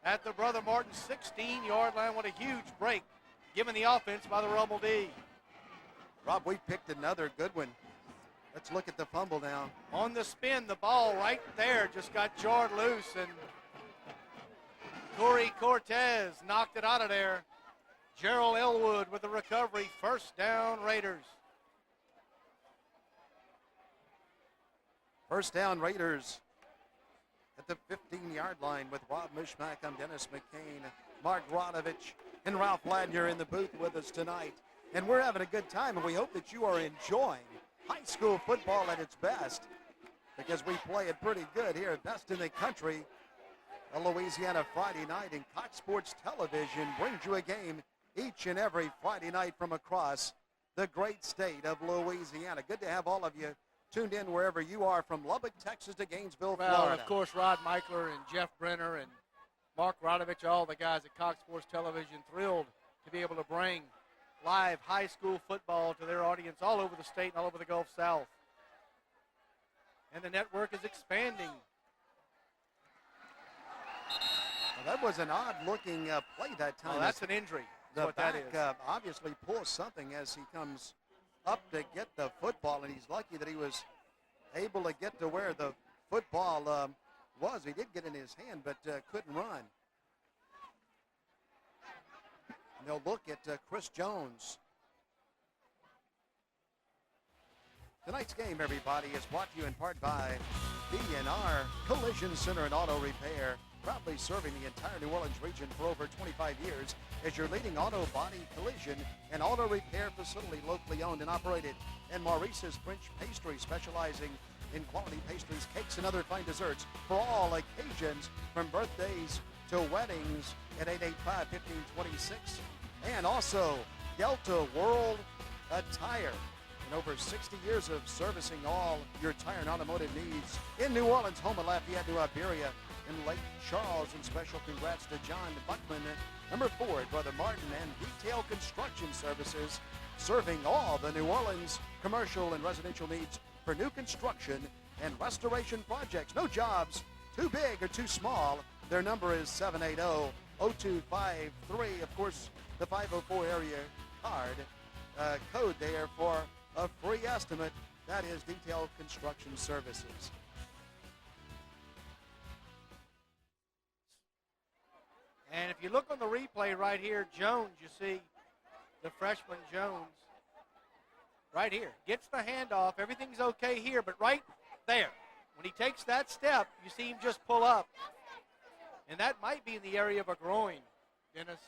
at the Brother Martin 16-yard line. What a huge break given the offense by the Rummel D. Rob, we picked another good one Let's look at the fumble now. On the spin, the ball right there just got jarred loose, and Corey Cortez knocked it out of there. Gerald Elwood with the recovery. First down, Raiders. First down, Raiders at the 15-yard line with Rob Mishmak. I'm Dennis McCain, Mark Rodovich, and Ralph Ladner in the booth with us tonight. And we're having a good time, and we hope that you are enjoying high school football at its best, because we play it pretty good here, best in the country. A Louisiana Friday night, and Cox Sports Television brings you a game each and every Friday night from across the great state of Louisiana. Good to have all of you tuned in wherever you are, from Lubbock, Texas to Gainesville, Well, Florida. and of course, Rod Michler and Jeff Brenner and Mark Rodovich, all the guys at Cox Sports Television, thrilled to be able to bring live high school football to their audience all over the state and all over the Gulf South. And the network is expanding. Well, that was an odd-looking play that time. Oh, that's an injury. The What back that is. obviously pulls something as he comes up to get the football, and he's lucky that he was able to get to where the football was. He did get in his hand, but couldn't run. And they'll look at Chris Jones. Tonight's game, everybody, is brought to you in part by B&R Collision Center and Auto Repair, proudly serving the entire New Orleans region for over 25 years as your leading auto body collision and auto repair facility, locally owned and operated. And Maurice's French Pastry, specializing in quality pastries, cakes, and other fine desserts for all occasions, from birthdays to weddings, at 885-1526. And also Delta World Attire. And over 60 years of servicing all your tire and automotive needs in New Orleans, home of Lafayette, New Iberia, and Lake Charles. And special congrats to John Buckman, number 4 at Brother Martin, and Detail Construction Services, serving all the New Orleans commercial and residential needs for new construction and restoration projects. No jobs too big or too small. Their number is 780-0253. Of course, the 504 area code there for a free estimate. That is Detail Construction Services. And if you look on the replay right here, Jones, you see the freshman Jones right here. Gets the handoff. Everything's okay here, but right there, when he takes that step, you see him just pull up. And that might be in the area of a groin, Dennis.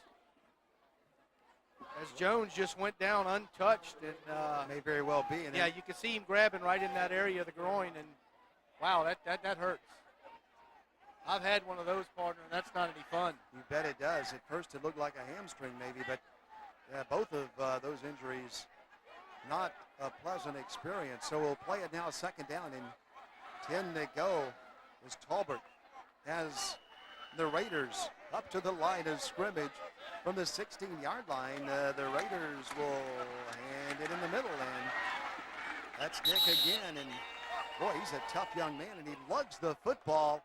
As Jones just went down untouched. And may very well be. And yeah, you can see him grabbing right in that area of the groin. And, wow, that hurts. I've had one of those, partner, and that's not any fun. You bet it does. At first it looked like a hamstring maybe, but both of those injuries, not a pleasant experience. So we'll play it now, second down, and 10 to go as Talbot has the Raiders up to the line of scrimmage from the 16-yard line. The Raiders will hand it in the middle, and that's Dick again. And, boy, he's a tough young man, and he lugs the football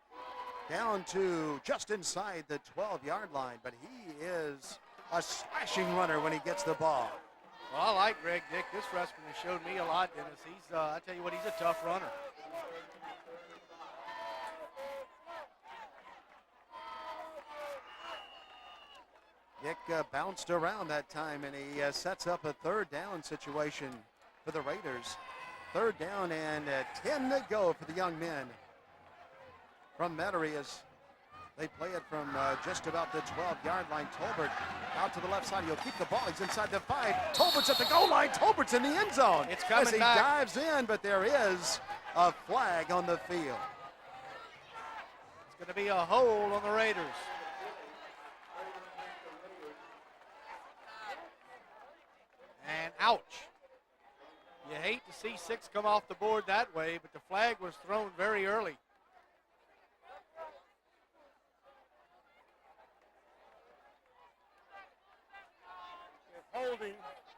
down to just inside the 12-yard line, but he is a slashing runner when he gets the ball. Well, I like Greg Dick. This freshman has showed me a lot, Dennis. He's, I tell you what, he's a tough runner. Dick bounced around that time, and he sets up a third down situation for the Raiders. Third down and 10 to go for the young men from Metairie as they play it from just about the 12-yard line. Tolbert out to the left side. He'll keep the ball. He's inside the 5. Tolbert's at the goal line. Tolbert's in the end zone. It's coming as he back. dives in, but there is a flag on the field. It's going to be a hold on the Raiders. And ouch. You hate to see 6 come off the board that way, but the flag was thrown very early. Holding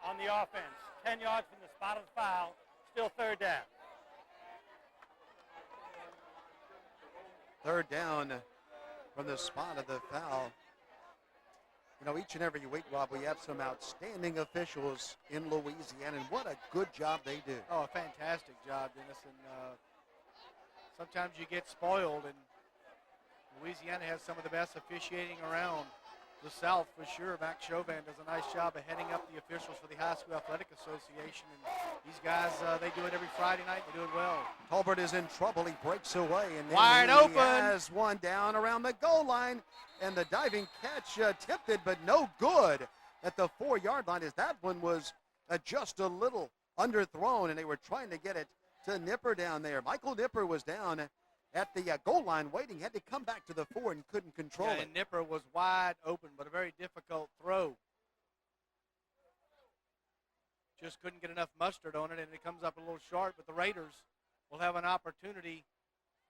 on the offense. 10 yards from the spot of the foul. Still third down. Third down from the spot of the foul. You know, each and every week, Rob, we have some outstanding officials in Louisiana, and what a good job they do. Oh, a fantastic job, Dennis. And sometimes you get spoiled, and Louisiana has some of the best officiating around the South for sure. Max Chauvin does a nice job of heading up the officials for the High School Athletic Association. And these guys, they do it every Friday night. They do it well. Tolbert is in trouble. He breaks away. And then Wide he open. has one down around the goal line. And the diving catch attempted, but no good at the 4-yard line, as that one was just a little underthrown, and they were trying to get it to Nipper down there. Michael Nipper was down at the goal line waiting, had to come back to the 4 and couldn't control it. And Nipper was wide open, but a very difficult throw. Just couldn't get enough mustard on it, and it comes up a little short, but the Raiders will have an opportunity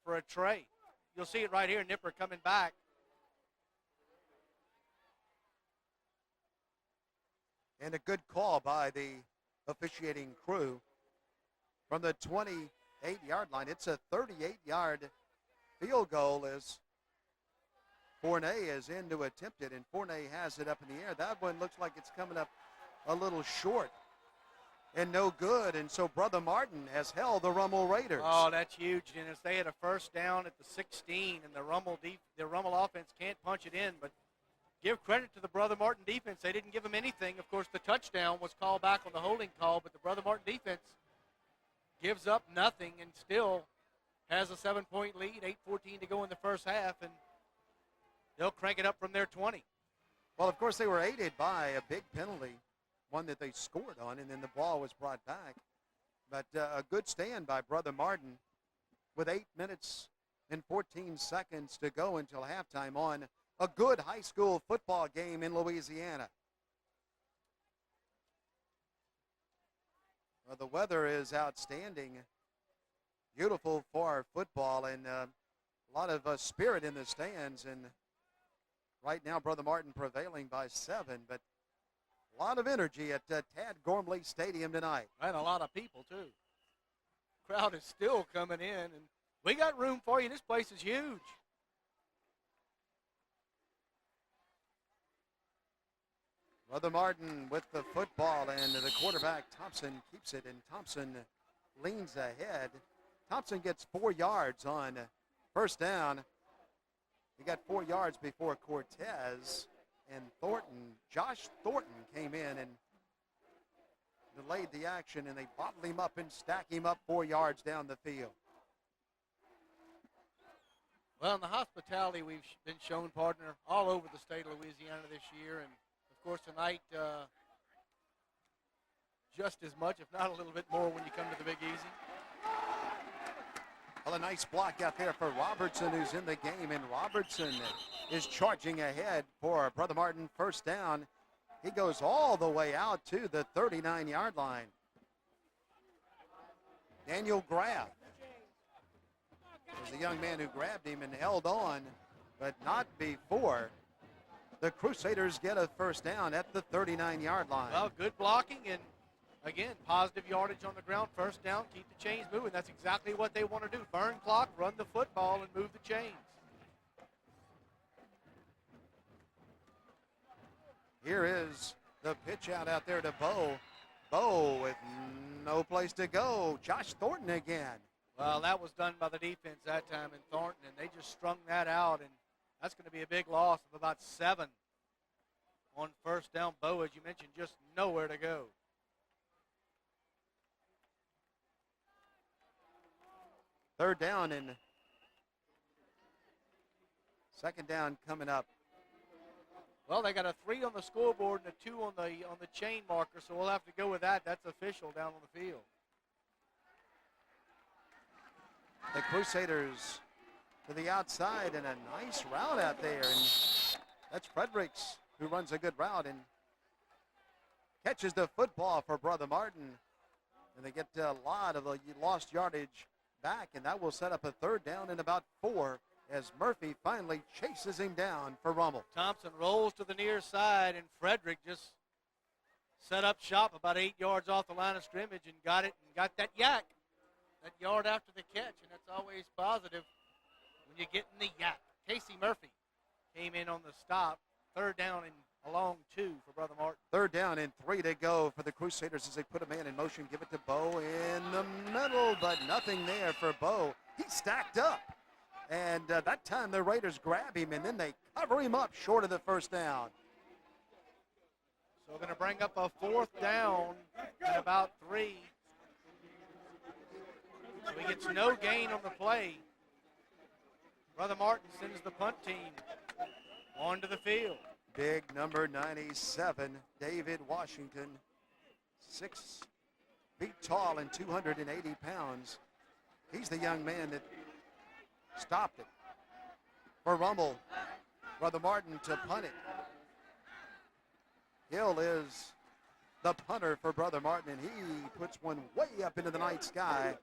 for a tray. You'll see it right here, Nipper coming back. And a good call by the officiating crew from the 28-yard line. It's a 38-yard field goal as Fournay is in to attempt it, and Fournay has it up in the air. That one looks like it's coming up a little short and no good, and so Brother Martin has held the Rummel Raiders. Oh, that's huge, Dennis. They had a first down at the 16, and the Rummel offense can't punch it in, but give credit to the Brother Martin defense. They didn't give them anything. Of course, the touchdown was called back on the holding call, but the Brother Martin defense gives up nothing and still has a 7-point lead, 8:14 to go in the first half, and they'll crank it up from their 20. Well, of course, they were aided by a big penalty, one that they scored on, and then the ball was brought back. But a good stand by Brother Martin with 8 minutes and 14 seconds to go until halftime on a good high school football game in Louisiana. Well, the weather is outstanding. Beautiful for football, and a lot of spirit in the stands. And right now, Brother Martin prevailing by 7, but a lot of energy at Tad Gormley Stadium tonight. And a lot of people, too. Crowd is still coming in, and we got room for you. This place is huge. Brother Martin with the football, and the quarterback, Thompson, keeps it, and Thompson leans ahead. Thompson gets 4 yards on first down. He got 4 yards before Cortez, and Josh Thornton came in and delayed the action, and they bottled him up and stack him up 4 yards down the field. Well, in the hospitality we've been shown, partner, all over the state of Louisiana this year, and of course tonight just as much, if not a little bit more, when you come to the Big Easy. Well, a nice block out there for Robertson, who's in the game, and Robertson is charging ahead for Brother Martin. First down. He goes all the way out to the 39-yard line. Daniel Graff was the young man who grabbed him and held on, but not before the Crusaders get a first down at the 39-yard line. Well, good blocking, and again, positive yardage on the ground. First down, keep the chains moving. That's exactly what they want to do. Burn clock, run the football, and move the chains. Here is the pitch out there to Bo. Bo with no place to go. Josh Thornton again. Well, that was done by the defense that time in Thornton, and they just strung that out, and that's going to be a big loss of about 7 on first down. Bo, as you mentioned, just nowhere to go. Third down and second down coming up. Well, they got a 3 on the scoreboard and a 2 on the chain marker, so we'll have to go with that. That's official down on the field. The Crusaders to the outside, and a nice route out there, and that's Fredericks who runs a good route and catches the football for Brother Martin, and they get a lot of the lost yardage back, and that will set up a third down and about 4 as Murphy finally chases him down for Rummel. Thompson rolls to the near side, and Frederick just set up shop about 8 yards off the line of scrimmage and got it and got that yak, that yard after the catch, and that's always positive when you get in the yak. Casey Murphy came in on the stop, third down and a long 2 for Brother Martin. 3rd down and 3 to go for the Crusaders as they put a man in motion. Give it to Bo in the middle, but nothing there for Bo. He stacked up. And that time the Raiders grab him, and then they cover him up short of the 1st down. So we're going to bring up a 4th down and about 3. So he gets no gain on the play. Brother Martin sends the punt team onto the field. Big number 97, David Washington, 6 feet tall and 280 pounds. He's the young man that stopped it for Rummel. Brother Martin to punt it. Hill is the punter for Brother Martin, and he puts one way up into the night sky.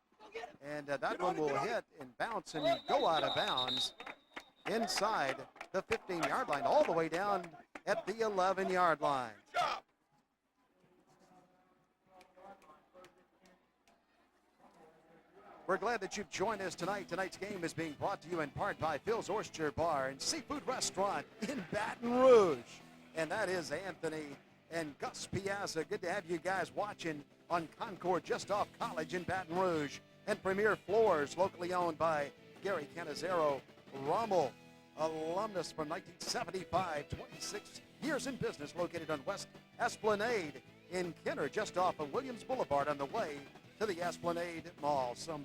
And that one will hit and bounce and go out of bounds inside the 15-yard line, all the way down at the 11-yard line. We're glad that you've joined us tonight. Tonight's game is being brought to you in part by Phil's Oyster Bar and Seafood Restaurant in Baton Rouge. And that is Anthony and Gus Piazza. Good to have you guys watching on Concord, just off College in Baton Rouge. And Premier Floors, locally owned by Gary Canizero. Rummel, alumnus from 1975, 26 years in business, located on West Esplanade in Kenner, just off of Williams Boulevard on the way to the Esplanade Mall. Some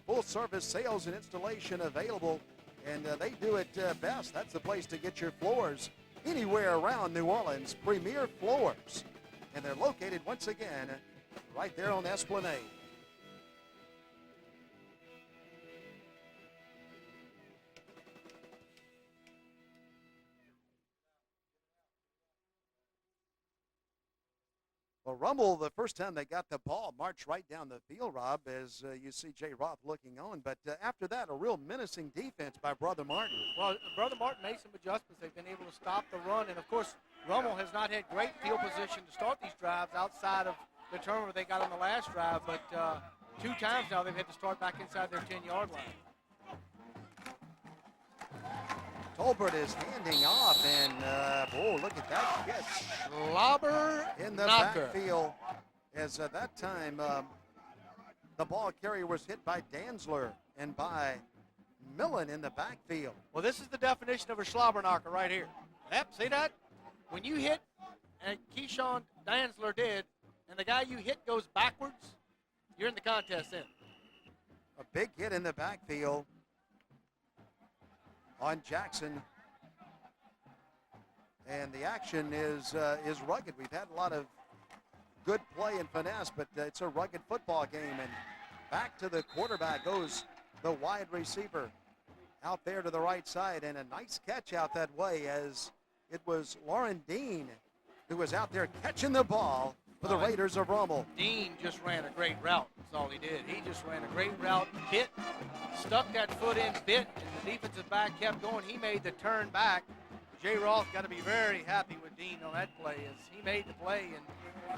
full-service sales and installation available, and they do it best. That's the place to get your floors anywhere around New Orleans. Premier Floors, and they're located once again right there on Esplanade. Well, Rummel, the first time they got the ball, marched right down the field, Rob, as you see Jay Roth looking on. But after that, a real menacing defense by Brother Martin. Well, Brother Martin made some adjustments. They've been able to stop the run. And, of course, Rummel has not had great field position to start these drives outside of the turnover they got on the last drive. But 2 times now they've had to start back inside their 10-yard line. Tolbert is handing off, and look at that catch. Slobber in the knocker. backfield, as that time the ball carrier was hit by Danzler and by Millen in the backfield. Well, this is the definition of a slobber knocker right here. Yep, see that? When you hit, and Keyshawn Danzler did, and the guy you hit goes backwards, you're in the contest then. A big hit in the backfield on Jackson, and the action is rugged. We've had a lot of good play and finesse, but it's a rugged football game. And back to the quarterback goes the wide receiver out there to the right side, and a nice catch out that way, as it was Lauren Dean who was out there catching the ball for the Raiders of Rummel. Dean just ran a great route. That's all he did. He just ran a great route, bit, stuck that foot in, bit, and the defensive back kept going. He made the turn back. Jay Roth got to be very happy with Dean on that play, as he made the play, and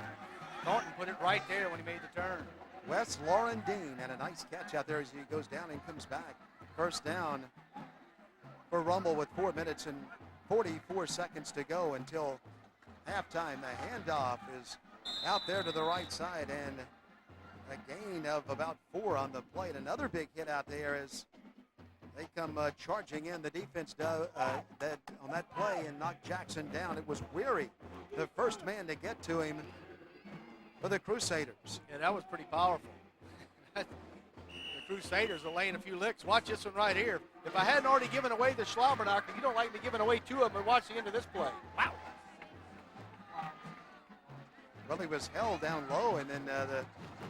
Thornton put it right there when he made the turn. Wes Lauren Dean had a nice catch out there as he goes down and comes back. 1st down for Rummel with 4 minutes and 44 seconds to go until halftime. The handoff is out there to the right side, and a gain of about 4 on the plate. Another big hit out there as they come charging in. The defense on that play and knocked Jackson down. It was Weary, the first man to get to him for the Crusaders. Yeah, that was pretty powerful. The Crusaders are laying a few licks. Watch this one right here. If I hadn't already given away the slobber knocker, you don't like me giving away 2 of them, but watch the end of this play. Wow. Well, he was held down low, and then the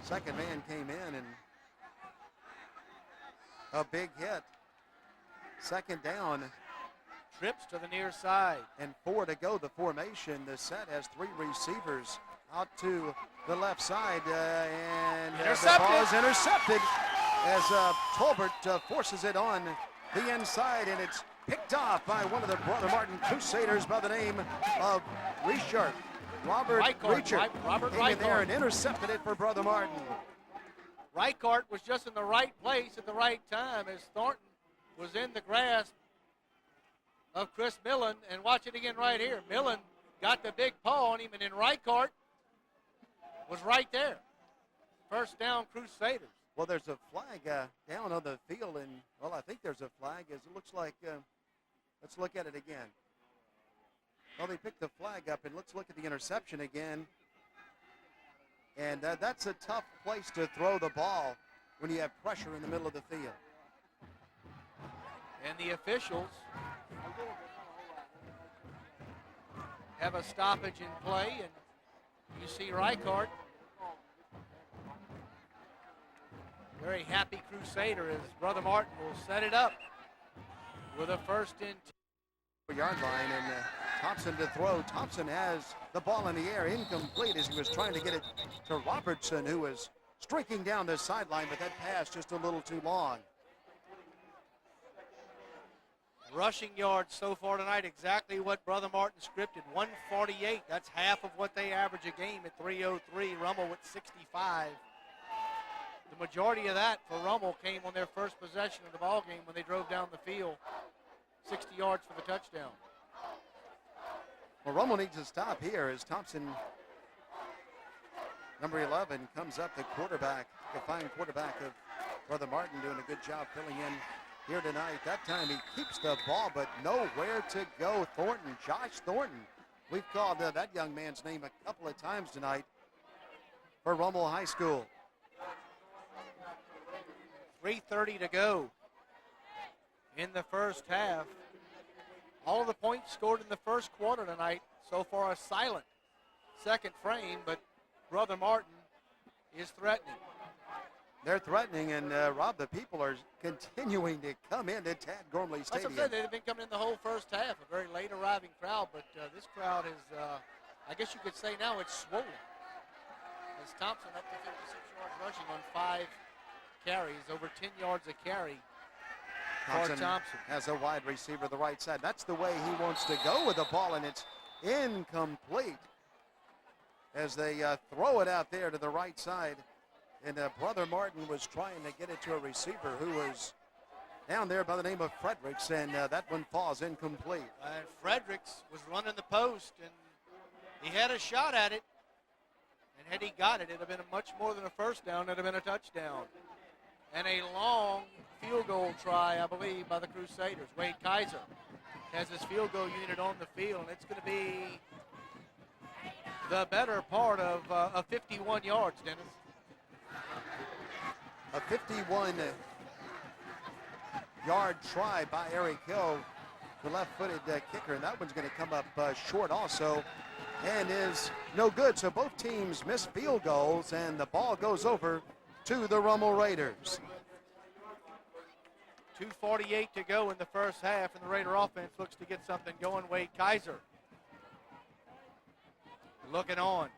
second man came in, and a big hit. 2nd down. Trips to the near side. And 4 to go. The formation, the set has 3 receivers out to the left side, and the ball is intercepted as Tolbert forces it on the inside, and it's picked off by one of the Brother Martin Crusaders by the name of Richard. Robert Richard came in there and intercepted it for Brother Martin. Reichart was just in the right place at the right time as Thornton was in the grasp of Chris Millen. And watch it again right here. Millen got the big paw on him, and then Reichart was right there. First down, Crusaders. Well, there's a flag down on the field, and, well, I think there's a flag. As it looks like, let's look at it again. Well, they picked the flag up, and let's look at the interception again. And that's a tough place to throw the ball when you have pressure in the middle of the field. And the officials have a stoppage in play, and you see Reichart, very happy Crusader, as Brother Martin will set it up with a first and 2 yard line, and Thompson to throw. Thompson has the ball in the air, incomplete as he was trying to get it to Robertson, who was streaking down the sideline, but that pass just a little too long. rushing yards so far tonight, exactly what Brother Martin scripted, 148. That's half of what they average a game at 303. Rummel with 65. The majority of that for Rummel came on their first possession of the ball game when they drove down the field, 60 yards for the touchdown. Well, Rummel needs to stop here as Thompson, number 11, comes up, the quarterback, the fine quarterback of Brother Martin, doing a good job filling in here tonight. That time he keeps the ball, but nowhere to go. Thornton, Josh Thornton. We've called that young man's name a couple of times tonight for Rummel High School. 3:30 to go in the first half. All of the points scored in the first quarter tonight. So far a silent second frame, but Brother Martin is threatening. They're threatening, and Rob, the people are continuing to come into Tad Gormley Stadium. That's what I said. They've been coming in the whole first half. A very late arriving crowd, but this crowd is, I guess you could say now it's swollen. As Thompson up to 56 yards rushing on 5 carries, over 10 yards a carry. Thompson has a wide receiver the right side. That's the way he wants to go with the ball, and it's incomplete as they throw it out there to the right side. And Brother Martin was trying to get it to a receiver who was down there by the name of Fredericks, and that one falls incomplete. And Fredericks was running the post, and he had a shot at it. And had he got it, it would have been much more than a first down. It would have been a touchdown. And a long field goal try, I believe, by the Crusaders. Wade Kaiser has his field goal unit on the field, and it's going to be the better part of 51 yards, Dennis. A 51-yard try by Eric Hill, the left-footed kicker, and that one's going to come up short also and is no good. So both teams miss field goals, and the ball goes over to the Rummel Raiders. 2:48 to go in the first half, and the Raider offense looks to get something going. Wade Kaiser looking on.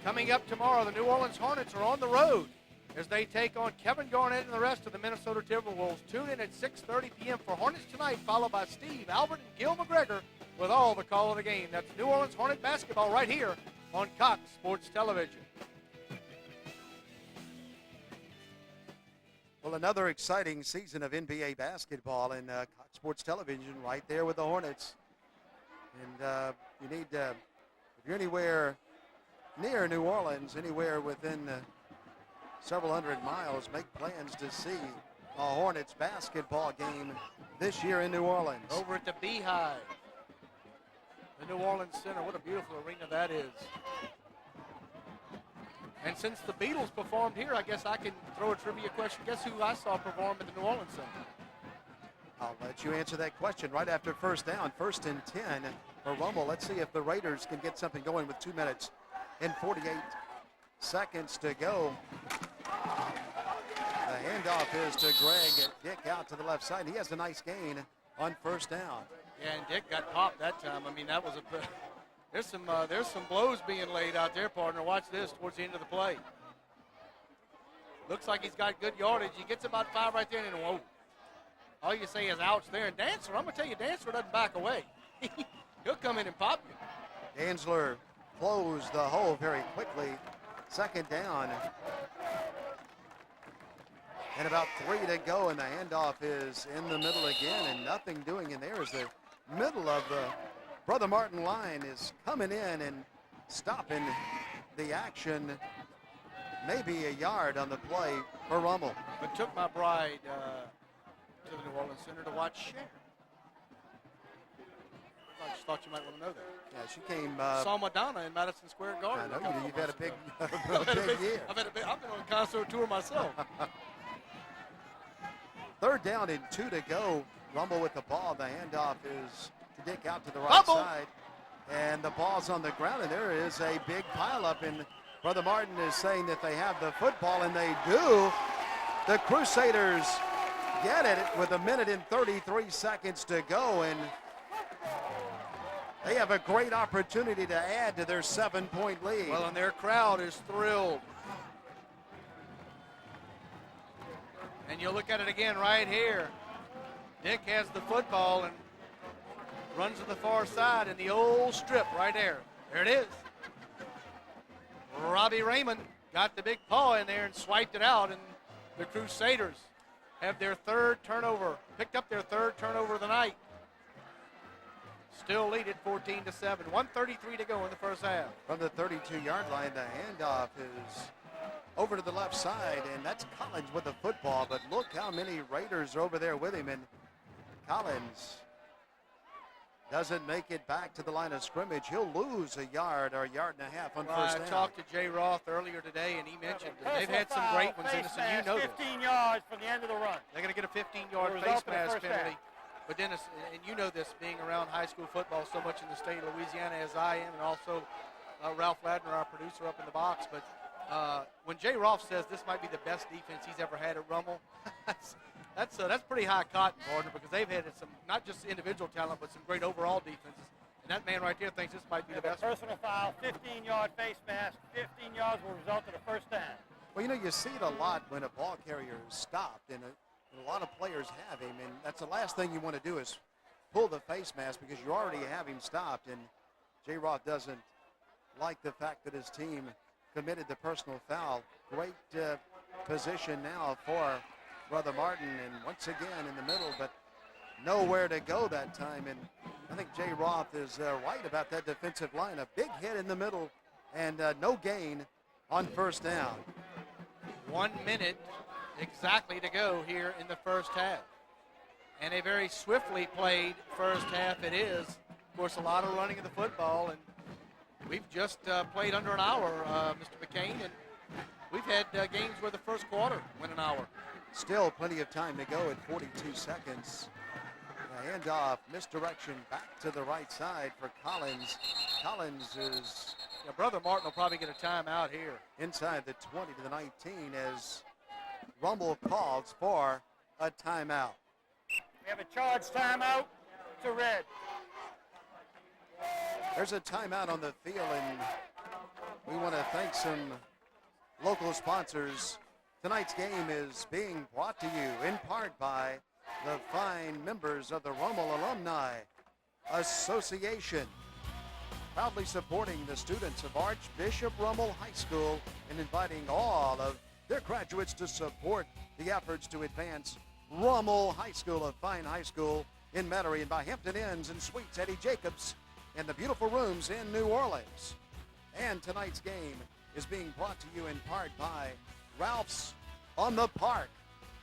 Coming up tomorrow, the New Orleans Hornets are on the road as they take on Kevin Garnett and the rest of the Minnesota Timberwolves. Tune in at 6:30 p.m. for Hornets Tonight, followed by Steve Albert and Gil McGregor with all the call of the game. That's New Orleans Hornet basketball right here on Cox Sports Television. Well, another exciting season of NBA basketball in Cox Sports Television right there with the Hornets. And you need, if you're anywhere near New Orleans, anywhere within several hundred miles, make plans to see a Hornets basketball game this year in New Orleans. Over at the Beehive, the New Orleans Center. What a beautiful arena that is. And since the Beatles performed here, I guess I can throw a trivia question. Guess who I saw perform at the New Orleans Center? I'll let you answer that question right after first down. 1st and 10 for Rummel. Let's see if the Raiders can get something going with 2 minutes and 48 seconds to go. The handoff is to Greg Dick out to the left side. He has a nice gain on first down. Yeah, and Dick got popped that time. I mean, that was there's some blows being laid out there, partner. Watch this towards the end of the play. Looks like he's got good yardage. He gets about 5 right there, and then whoa. All you say is ouch there. And Dancer, I'm going to tell you, Dancer doesn't back away. He'll come in and pop you. Danzler closed the hole very quickly. 2nd down. And about 3 to go, and the handoff is in the middle again, and nothing doing in there as the middle of the Brother Martin line is coming in and stopping the action. Maybe a yard on the play for Rummel. But took my bride to the New Orleans Center to watch Cher. I just thought you might want to know that. Yeah, she came. Saw Madonna in Madison Square Garden. I know you've had a big, big year. I've been on a concert tour myself. 3rd down and 2 to go. Rummel with the ball. The handoff is to Dick out to the right Fumble. side. And the ball's on the ground, and there is a big pileup. And Brother Martin is saying that they have the football, and they do. The Crusaders get it with 1 minute and 33 seconds to go, and they have a great opportunity to add to their 7-point lead. Well, and their crowd is thrilled. And you look at it again right here. Dick has the football and runs to the far side in the old strip right there. There it is. Robbie Raymond got the big paw in there and swiped it out, and the Crusaders have their 3rd turnover, picked up their 3rd turnover of the night. Still lead it 14-7. 1:33 to go in the first half. From the 32-yard line, the handoff is over to the left side, and that's Collins with the football. But look how many Raiders are over there with him, and Collins doesn't make it back to the line of scrimmage. He'll lose a yard or a yard and a half on first down. I talked to Jay Roth earlier today, and he mentioned that they've had some great ones in this, and you know 15 yards from the end of the run. They're going to get a 15-yard face mask penalty. But Dennis, and you know this, being around high school football so much in the state of Louisiana as I am, and also Ralph Ladner, our producer up in the box. But when Jay Roth says this might be the best defense he's ever had at Rummel, that's pretty high cotton, partner, because they've had some, not just individual talent, but some great overall defenses. And that man right there thinks this might be the best. Personal foul, 15-yard face mask, 15 yards will result in a first down. Well, you know, you see it a lot when a ball carrier is stopped, and a lot of players have him, and that's the last thing you want to do is pull the face mask because you already have him stopped, and Jay Roth doesn't like the fact that his team committed the personal foul. Great position now for Brother Martin, and once again in the middle, but nowhere to go that time, and I think Jay Roth is right about that defensive line. A big hit in the middle and no gain on first down. 1 minute exactly to go here in the first half. And a very swiftly played first half it is. Of course, a lot of running of the football, and we've just played under an hour, Mr. McCain, and we've had games where the first quarter went an hour. Still plenty of time to go at 42 seconds. A handoff, misdirection back to the right side for Collins. Collins is... Yeah, Brother Martin will probably get a timeout here. Inside the 20 to the 19 as Rummel calls for a timeout. We have a charge timeout to red. There's a timeout on the field, and we want to thank some local sponsors. Tonight's game is being brought to you in part by the fine members of the Rummel Alumni Association, proudly supporting the students of Archbishop Rummel High School and inviting all of their graduates to support the efforts to advance Rummel High School, a fine high school in Metairie, and by Hampton Inns and Suites Eddie Jacobs and the beautiful rooms in New Orleans. And tonight's game is being brought to you in part by Ralph's on the Park,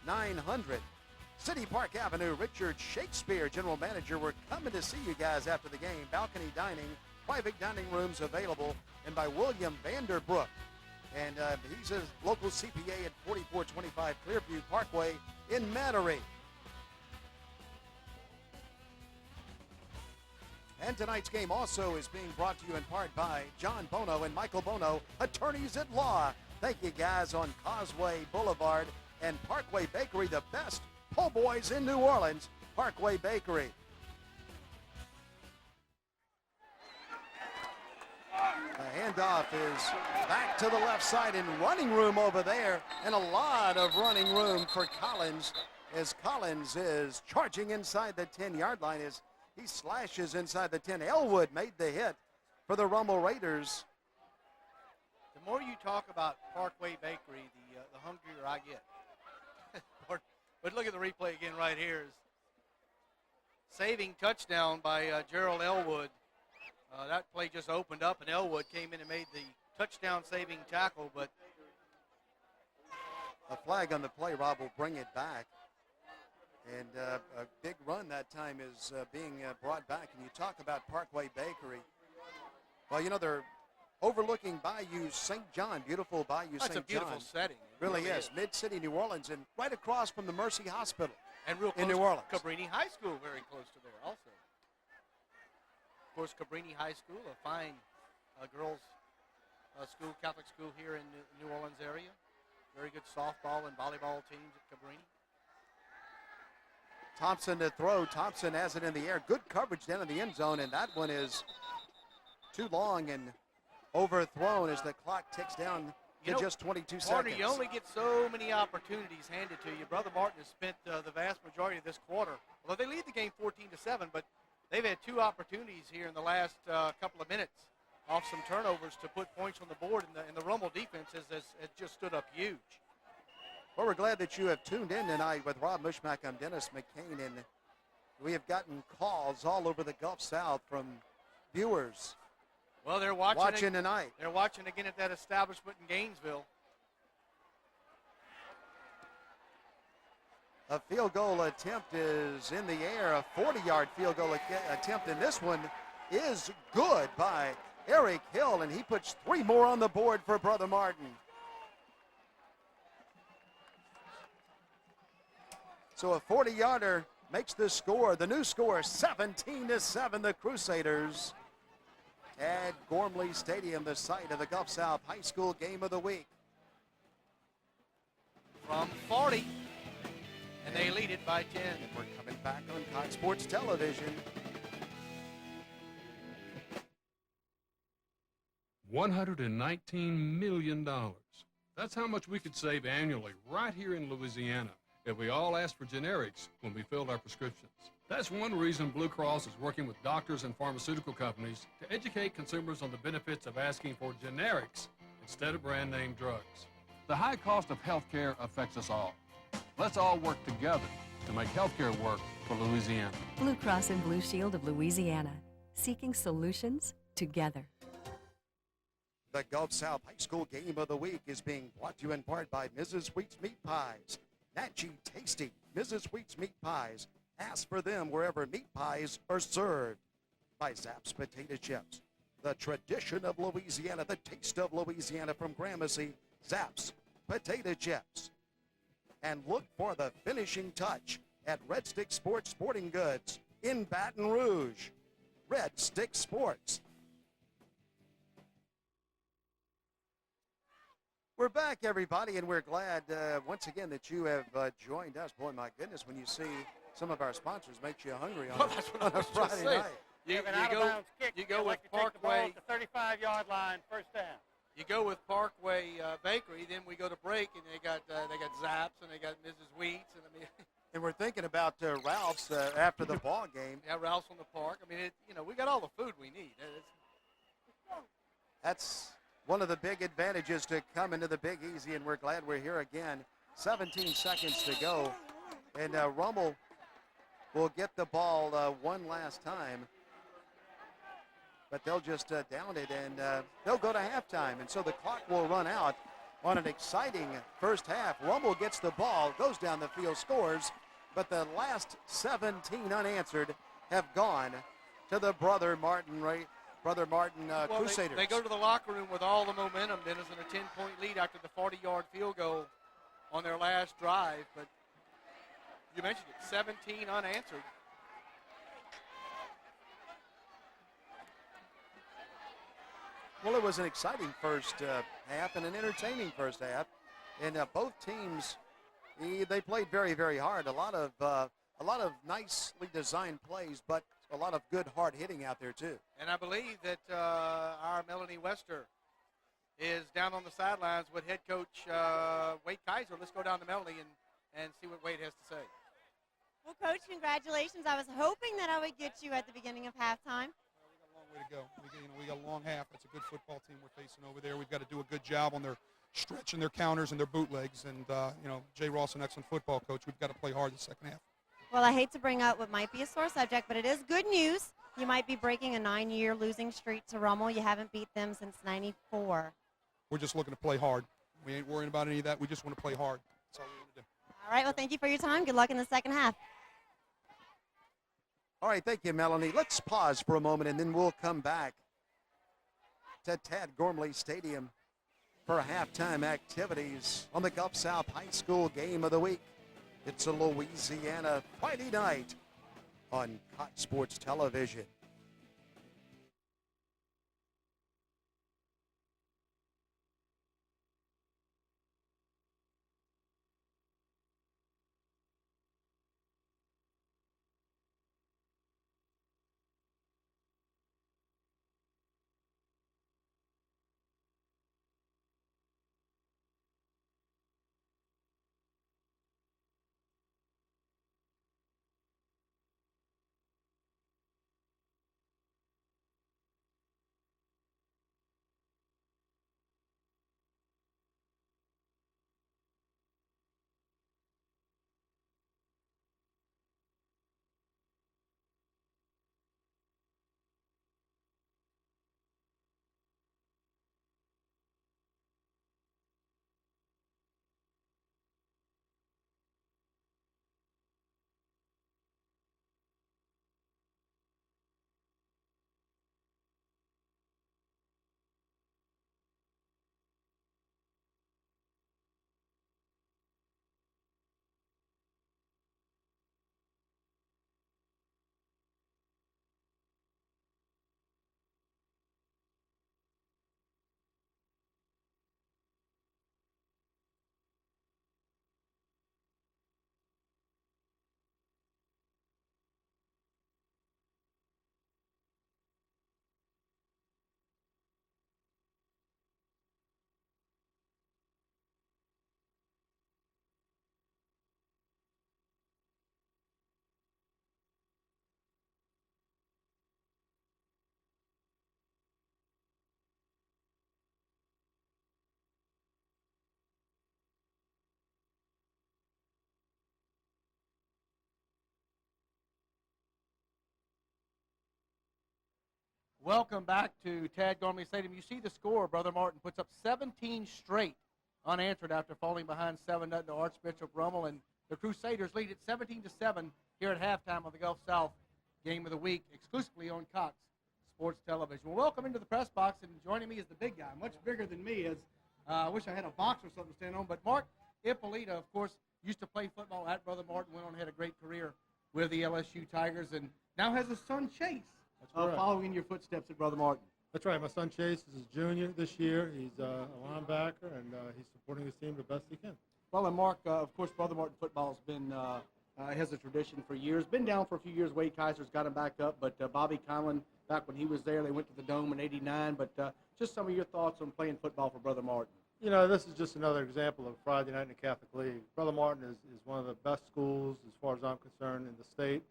900 City Park Avenue. Richard Shakespeare, general manager. We're coming to see you guys after the game. Balcony dining, private dining rooms available, and by William Vanderbrook. And he's a local CPA at 4425 Clearview Parkway in Metairie. And tonight's game also is being brought to you in part by John Bono and Michael Bono, attorneys at law. Thank you guys on Causeway Boulevard and Parkway Bakery, the best po' boys in New Orleans, Parkway Bakery. The handoff is back to the left side and running room over there, and a lot of running room for Collins as Collins is charging inside the 10-yard line as he slashes inside the 10. Elwood made the hit for the Rummel Raiders. The more you talk about Parkway Bakery, the hungrier I get. But look at the replay again right here. Saving touchdown by Gerald Elwood. That play just opened up, and Elwood came in and made the touchdown-saving tackle, but a flag on the play, Rob, will bring it back. And a big run that time is being brought back. And you talk about Parkway Bakery. Well, you know, they're overlooking Bayou St. John, beautiful Bayou St. John. That's a beautiful setting. It really is. Mid-City New Orleans, and right across from the Mercy Hospital and real close in New Orleans. To Cabrini High School, very close to there also. Of course, Cabrini High School, a fine girls' school, Catholic school here in the New Orleans area. Very good softball and volleyball teams at Cabrini. Thompson to throw. Thompson has it in the air. Good coverage down in the end zone, and that one is too long and overthrown as the clock ticks down to just 22 Marty, seconds. you only get so many opportunities handed to you. Brother Martin has spent the vast majority of this quarter. Although they lead the game 14-7, but they've had 2 opportunities here in the last couple of minutes off some turnovers to put points on the board, and the Rummel defense has just stood up huge. Well, we're glad that you have tuned in tonight with Rob Mushmack. I'm Dennis McCain, and we have gotten calls all over the Gulf South from viewers. Well, they're watching tonight. They're watching again at that establishment in Gainesville. A field goal attempt is in the air, a 40-yard field goal attempt, and this one is good by Eric Hill, and he puts 3 more on the board for Brother Martin. So a 40-yarder makes the score. The new score, 17-7, the Crusaders at Gormley Stadium, the site of the Gulf South High School Game of the Week. From 40, and they lead it by 10. And we're coming back on Cox Sports Television. $119 million. That's how much we could save annually right here in Louisiana if we all asked for generics when we filled our prescriptions. That's one reason Blue Cross is working with doctors and pharmaceutical companies to educate consumers on the benefits of asking for generics instead of brand name drugs. The high cost of health care affects us all. Let's all work together to make health care work for Louisiana. Blue Cross and Blue Shield of Louisiana, seeking solutions together. The Gulf South High School Game of the Week is being brought to you in part by Mrs. Sweet's Meat Pies. Natchy Tasty Mrs. Sweet's Meat Pies. Ask for them wherever meat pies are served. By Zapp's Potato Chips. The tradition of Louisiana, the taste of Louisiana from Gramercy. Zapp's Potato Chips. And look for the finishing touch at Red Stick Sports Sporting Goods in Baton Rouge. Red Stick Sports. We're back, everybody, and we're glad once again that you have joined us. Boy, my goodness, when you see some of our sponsors, makes you hungry on, on a Friday night. You go with Parkway. The 35-yard line, first down. You go with Parkway Bakery, then we go to break, and they got Zapp's and they got Mrs. Wheats, and I mean. And we're thinking about Ralph's after the ball game. Yeah, Ralph's on the park. I mean, we got all the food we need. That's one of the big advantages to come into the Big Easy, and we're glad we're here again. 17 seconds to go, and Rummel will get the ball one last time, but they'll just down it, and they'll go to halftime, and so the clock will run out on an exciting first half. Rummel gets the ball, goes down the field, scores, but the last 17 unanswered have gone to the Brother Martin Crusaders. They go to the locker room with all the momentum, Dennis, and a 10-point lead after the 40-yard field goal on their last drive. But you mentioned it, 17 unanswered. Well, it was an exciting first half and an entertaining first half, and both teams they played very, very hard. A lot of nicely designed plays, but a lot of good hard hitting out there too. And I believe that our Melanie Wester is down on the sidelines with head coach Wade Kaiser. Let's go down to Melanie and see what Wade has to say. Well, Coach, congratulations. I was hoping that I would get you at the beginning of halftime. We got a long way to go. We got a long half. That's a good football team we're facing over there. We've got to do a good job on their stretching their counters and their bootlegs. And, Jay Ross, an excellent football coach. We've got to play hard the second half. Well, I hate to bring up what might be a sore subject, but it is good news. You might be breaking a 9-year losing streak to Rummel. You haven't beat them since '94. We're just looking to play hard. We ain't worrying about any of that. We just want to play hard. That's all we want to do. All right, well, thank you for your time. Good luck in the second half. All right, thank you, Melanie. Let's pause for a moment, and then we'll come back to Tad Gormley Stadium for halftime activities on the Gulf South High School Game of the Week. It's a Louisiana Friday night on Cox Sports Television. Welcome back to Tad Gormley Stadium. You see the score. Brother Martin puts up 17 straight unanswered after falling behind 7-0 to Archbishop Rummel, and the Crusaders lead it 17-7 here at halftime of the Gulf South Game of the Week, exclusively on Cox Sports Television. Well, welcome into the press box, and joining me is the big guy, much bigger than me. I wish I had a box or something to stand on, but Mark Ippolita, of course, used to play football at Brother Martin, went on and had a great career with the LSU Tigers, and now has a son, Chase, following in your footsteps at Brother Martin. That's right. My son Chase is a junior this year. He's a linebacker, and he's supporting his team the best he can. Well, and Mark, of course, Brother Martin football has been has a tradition for years. Been down for a few years. Wade Kaiser's got him back up, but Bobby Conlon, back when he was there, they went to the Dome in '89. But just some of your thoughts on playing football for Brother Martin. You know, this is just another example of Friday night in the Catholic League. Brother Martin is one of the best schools, as far as I'm concerned, in the state,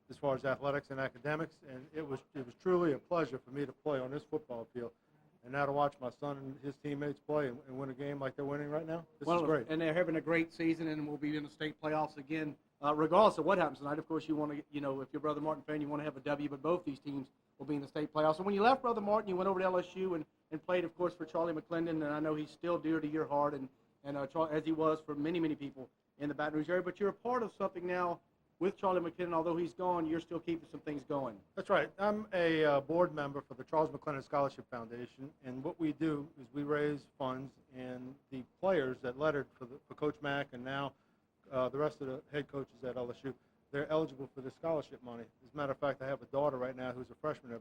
as far as athletics and academics, and it was truly a pleasure for me to play on this football field. And now to watch my son and his teammates play and win a game like they're winning right now, this is great. And they're having a great season, and we'll be in the state playoffs again, regardless of what happens tonight. Of course, you want to, if you're a Brother Martin fan, you want to have a W, but both these teams will be in the state playoffs. And when you left Brother Martin, you went over to LSU and played, of course, for Charlie McClendon, and I know he's still dear to your heart, and as he was for many, many people in the Baton Rouge area. But you're a part of something now with Charlie McClendon. Although he's gone, you're still keeping some things going. That's right. I'm a board member for the Charles McClendon Scholarship Foundation, and what we do is we raise funds, and the players that lettered for Coach Mack and now the rest of the head coaches at LSU, they're eligible for this scholarship money. As a matter of fact, I have a daughter right now who's a freshman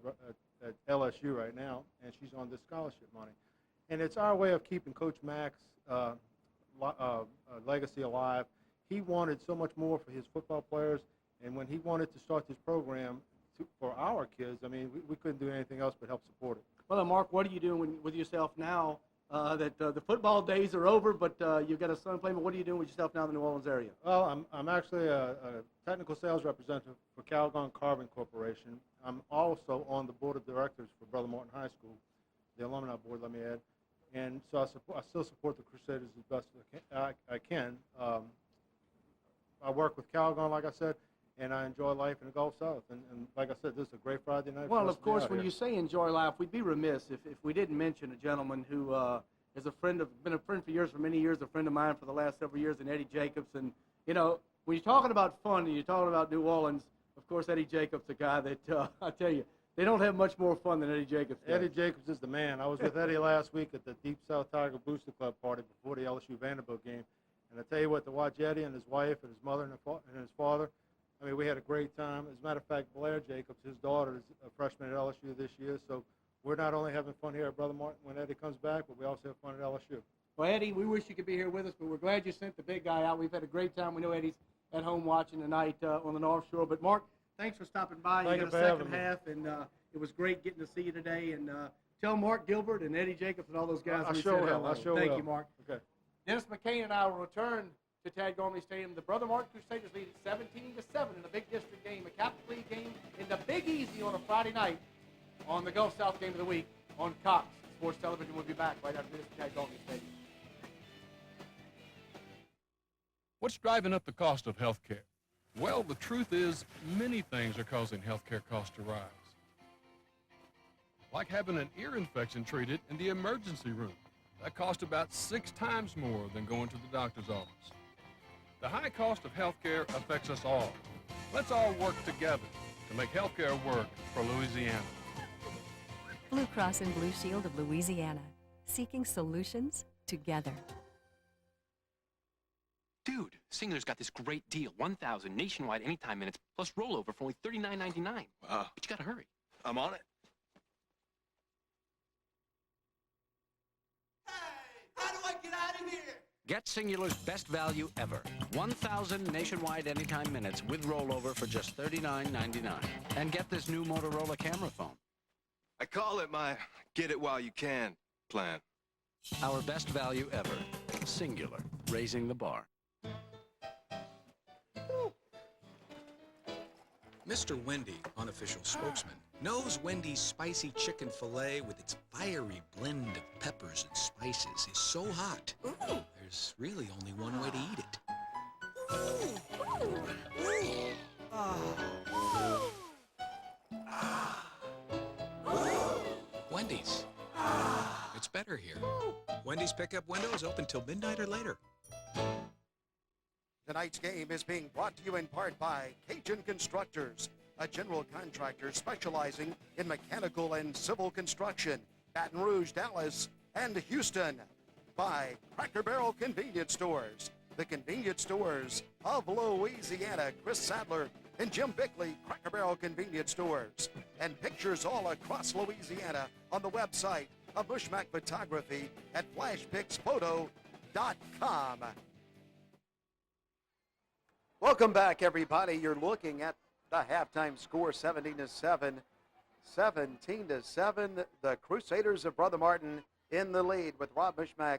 at LSU right now, and she's on this scholarship money. And it's our way of keeping Coach Mack's legacy alive. He wanted so much more for his football players, and when he wanted to start this program for our kids, I mean, we couldn't do anything else but help support it. Well, Mark, what are you doing with yourself now that the football days are over, but you've got a son playing, but what are you doing with yourself now in the New Orleans area? Well, I'm actually a technical sales representative for Calgon Carbon Corporation. I'm also on the board of directors for Brother Martin High School, the alumni board, let me add. And so I still support the Crusaders as best I can. I work with Calgon, like I said, and I enjoy life in the Gulf South. And like I said, this is a great Friday night. Well, for us of course, to be out when here. you say enjoy life, we'd be remiss if we didn't mention a gentleman who is been a friend for years, for many years, a friend of mine for the last several years, and Eddie Jacobs. And, you know, when you're talking about fun and you're talking about New Orleans, of course, Eddie Jacobs, the guy that, I tell you, they don't have much more fun than Eddie Jacobs does. Eddie Jacobs is the man. I was with Eddie last week at the Deep South Tiger Booster Club party before the LSU Vanderbilt game. And I tell you what, to watch Eddie and his wife and his mother and his father, I mean, we had a great time. As a matter of fact, Blair Jacobs, his daughter, is a freshman at LSU this year. So we're not only having fun here at Brother Martin when Eddie comes back, but we also have fun at LSU. Well, Eddie, we wish you could be here with us, but we're glad you sent the big guy out. We've had a great time. We know Eddie's at home watching tonight on the North Shore. But, Mark, thanks for stopping by. Thank you you got for a having second me. half, and it was great getting to see you today. And tell Mark Gilbert and Eddie Jacobs and all those guys I we sure said will. hello. I sure Thank will. you, Mark. Okay. Dennis McCain and I will return to Tad Gormley Stadium. The Brother Martin Crusaders lead at 17-7 in a big district game, a Catholic League game in the Big Easy on a Friday night on the Gulf South Game of the Week on Cox Sports Television. We'll be back right after this at Tad Gormley Stadium. What's driving up the cost of health care? Well, the truth is many things are causing health care costs to rise. Like having an ear infection treated in the emergency room. That costs about 6 times more than going to the doctor's office. The high cost of health care affects us all. Let's all work together to make health care work for Louisiana. Blue Cross and Blue Shield of Louisiana, seeking solutions together. Dude, Singular's got this great deal. 1,000 nationwide anytime minutes plus rollover for only $39.99. Wow. But you gotta hurry. I'm on it. How do I get out of here? Get Singular's best value ever. 1,000 nationwide anytime minutes with rollover for just $39.99. And get this new Motorola camera phone. I call it my get it while you can plan. Our best value ever. Singular. Raising the bar. Mr. Wendy, unofficial spokesman, knows Wendy's spicy chicken filet with its fiery blend of peppers and spices is so hot. There's really only one way to eat it. Wendy's. It's better here. Wendy's pickup windows open till midnight or later. Tonight's game is being brought to you in part by Cajun Constructors, a general contractor specializing in mechanical and civil construction, Baton Rouge, Dallas, and Houston. By Cracker Barrel Convenience Stores, the convenience stores of Louisiana, Chris Sadler and Jim Bickley, Cracker Barrel Convenience Stores, and pictures all across Louisiana on the website of Bushmack Photography at flashpixphoto.com. Welcome back, everybody. You're looking at the halftime score, 17-7. 17-7. The Crusaders of Brother Martin in the lead with Rob Bushmack.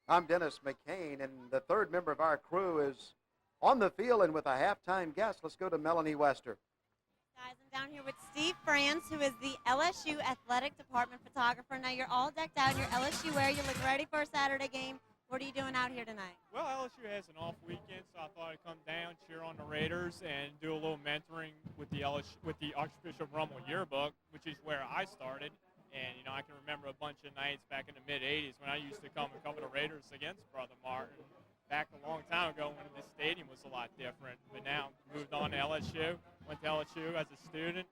I'm Dennis McCain, and the third member of our crew is on the field and with a halftime guest. Let's go to Melanie Wester. Guys, I'm down here with Steve France, who is the LSU Athletic Department photographer. Now, you're all decked out in your LSU wear. You look ready for a Saturday game. What are you doing out here tonight? Well, LSU has an off weekend, so I thought I'd come down, cheer on the Raiders, and do a little mentoring with the Archbishop Rummel yearbook, which is where I started. And, you know, I can remember a bunch of nights back in the mid-'80s when I used to come and cover the Raiders against Brother Martin. Back a long time ago when this stadium was a lot different. But now, moved on to LSU, went to LSU as a student,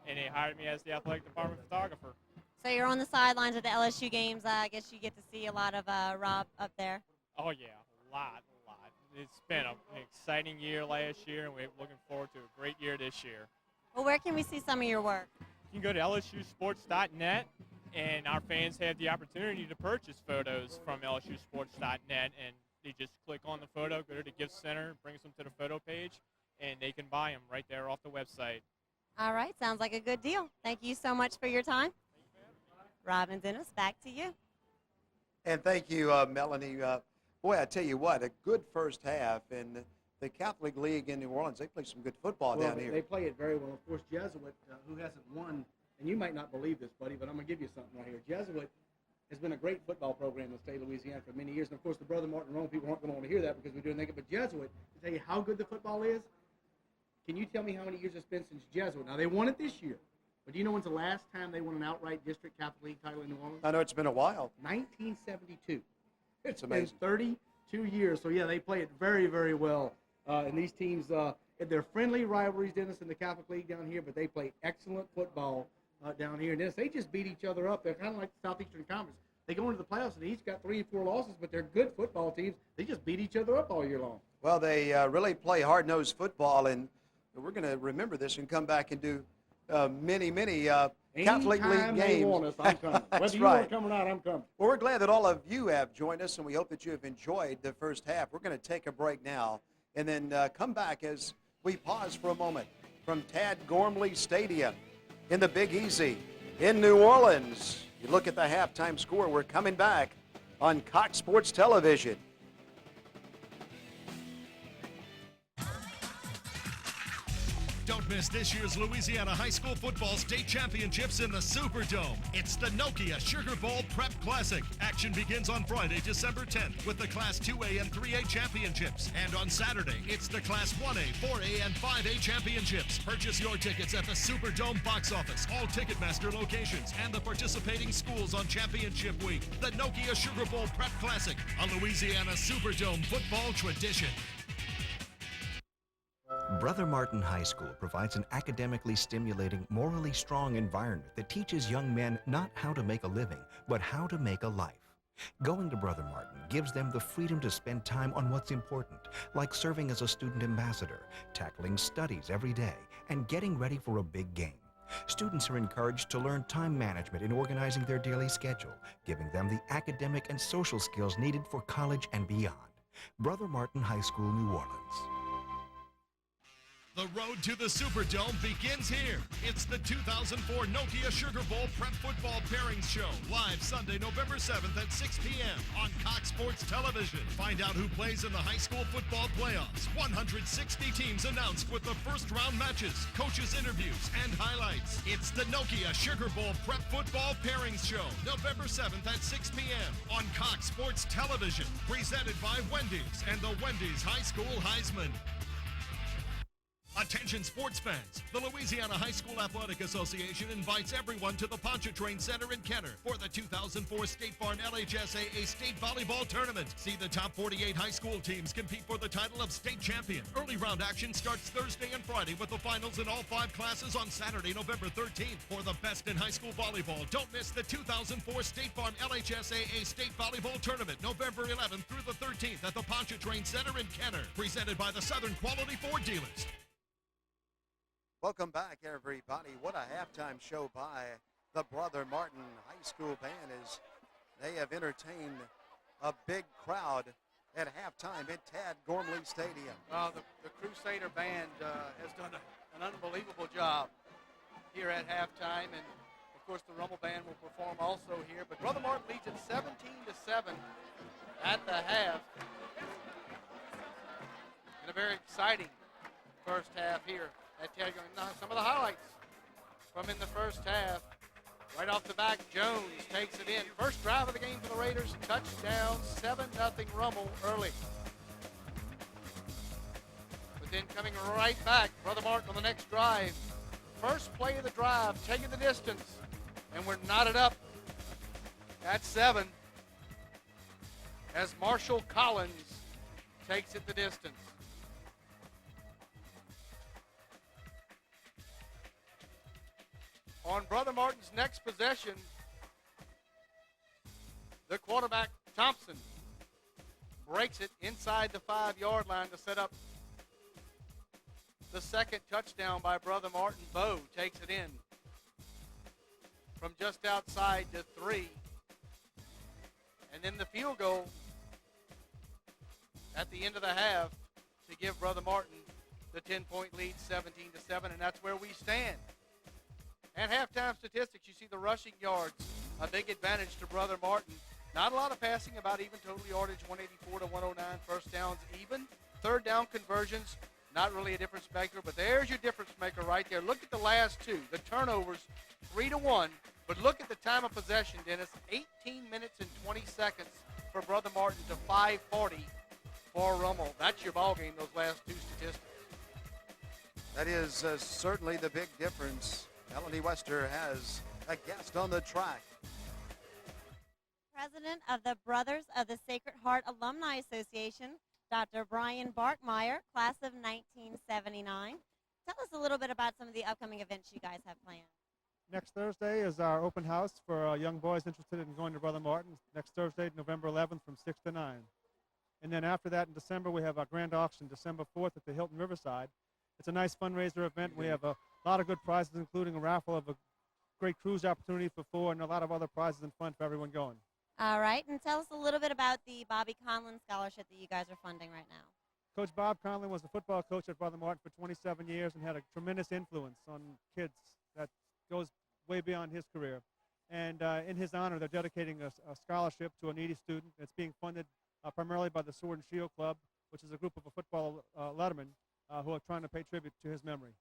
and they hired me as the athletic department photographer. So you're on the sidelines of the LSU games. I guess you get to see a lot of Rob up there. Oh, yeah, a lot. It's been an exciting year last year, and we're looking forward to a great year this year. Well, where can we see some of your work? You can go to lsusports.net, and our fans have the opportunity to purchase photos from lsusports.net, and they just click on the photo, go to the gift center, brings them to the photo page, and they can buy them right there off the website. All right, sounds like a good deal. Thank you so much for your time. Rob and Dennis, back to you. And thank you, Melanie. Boy, I tell you what, a good first half. And the Catholic League in New Orleans, they play some good football down here. They play it very well. Of course, Jesuit, who hasn't won, and you might not believe this, buddy, but I'm going to give you something right here. Jesuit has been a great football program in the state of Louisiana for many years. And, of course, the Brother Martin Rummel people aren't going to want to hear that because we're doing that. But Jesuit, to tell you how good the football is, can you tell me how many years it's been since Jesuit? Now, they won it this year. But do you know when's the last time they won an outright district Catholic League title in New Orleans? I know it's been a while. 1972. It's amazing. Been 32 years. So, yeah, they play it very, very well. And these teams, they're friendly rivalries, Dennis, in the Catholic League down here, but they play excellent football down here. And Dennis, they just beat each other up. They're kind of like the Southeastern Conference. They go into the playoffs, and each got 3 or 4 losses, but they're good football teams. They just beat each other up all year long. Well, they really play hard-nosed football, and we're going to remember this and come back and do many Catholic League games. They want us, I'm coming. That's Whether you right. want to come or not, I'm coming. Well, we're glad that all of you have joined us, and we hope that you have enjoyed the first half. We're going to take a break now and then come back as we pause for a moment from Tad Gormley Stadium in the Big Easy in New Orleans. You look at the halftime score. We're coming back on Cox Sports Television. Don't miss this year's Louisiana High School Football State Championships in the Superdome. It's the Nokia Sugar Bowl Prep Classic. Action begins on Friday, December 10th with the Class 2A and 3A Championships. And on Saturday, it's the Class 1A, 4A, and 5A Championships. Purchase your tickets at the Superdome box office, all Ticketmaster locations, and the participating schools on Championship Week. The Nokia Sugar Bowl Prep Classic, a Louisiana Superdome football tradition. Brother Martin High School provides an academically stimulating, morally strong environment that teaches young men not how to make a living, but how to make a life. Going to Brother Martin gives them the freedom to spend time on what's important, like serving as a student ambassador, tackling studies every day, and getting ready for a big game. Students are encouraged to learn time management in organizing their daily schedule, giving them the academic and social skills needed for college and beyond. Brother Martin High School, New Orleans. The road to the Superdome begins here. It's the 2004 Nokia Sugar Bowl Prep Football Pairings Show, live Sunday, November 7th at 6 p.m. on Cox Sports Television. Find out who plays in the high school football playoffs. 160 teams announced with the first-round matches, coaches' interviews, and highlights. It's the Nokia Sugar Bowl Prep Football Pairings Show, November 7th at 6 p.m. on Cox Sports Television. Presented by Wendy's and the Wendy's High School Heisman. Attention sports fans, the Louisiana High School Athletic Association invites everyone to the Pontchartrain Center in Kenner for the 2004 State Farm LHSAA State Volleyball Tournament. See the top 48 high school teams compete for the title of state champion. Early round action starts Thursday and Friday with the finals in all 5 classes on Saturday, November 13th. For the best in high school volleyball, don't miss the 2004 State Farm LHSAA State Volleyball Tournament, November 11th through the 13th at the Pontchartrain Center in Kenner. Presented by the Southern Quality Ford Dealers. Welcome back, everybody. What a halftime show by the Brother Martin High School Band as they have entertained a big crowd at halftime at Tad Gormley Stadium. The Crusader Band has done an unbelievable job here at halftime, and of course the Rummel Band will perform also here. But Brother Martin leads it 17-7 at the half. And a very exciting first half here. Now, some of the highlights from in the first half. Right off the back, Jones takes it in. First drive of the game for the Raiders. Touchdown, 7-0 Rummel early. But then coming right back, Brother Martin on the next drive. First play of the drive, taking the distance. And we're knotted up at 7 as Marshall Collins takes it the distance. On Brother Martin's next possession, the quarterback, Thompson, breaks it inside the 5-yard line to set up the second touchdown by Brother Martin. Bowe takes it in from just outside to 3. And then the field goal at the end of the half to give Brother Martin the 10-point lead, 17-7, and that's where we stand. And halftime statistics, you see the rushing yards, a big advantage to Brother Martin. Not a lot of passing, about even total yardage, 184 to 109. First downs even. Third down conversions, not really a difference maker, but there's your difference maker right there. Look at the last two. The turnovers, 3 to 1 But look at the time of possession, Dennis. 18 minutes and 20 seconds for Brother Martin to 5:40 for Rummel. That's your ball game, those last two statistics. That is certainly the big difference. Melanie Wester has a guest on the track. President of the Brothers of the Sacred Heart Alumni Association, Dr. Brian Barkmeyer, class of 1979. Tell us a little bit about some of the upcoming events you guys have planned. Next Thursday is our open house for young boys interested in going to Brother Martin. Next Thursday, November 11th from 6 to 9. And then after that in December, we have our grand auction December 4th at the Hilton Riverside. It's a nice fundraiser event. We have a lot of good prizes, including a raffle of a great cruise opportunity for 4 and a lot of other prizes and fun for everyone going. All right, and tell us a little bit about the Bobby Conlon Scholarship that you guys are funding right now. Coach Bob Conlon was the football coach at Brother Martin for 27 years and had a tremendous influence on kids that goes way beyond his career. And in his honor, they're dedicating a scholarship to a needy student. It's being funded primarily by the Sword and Shield Club, which is a group of football lettermen who are trying to pay tribute to his memory.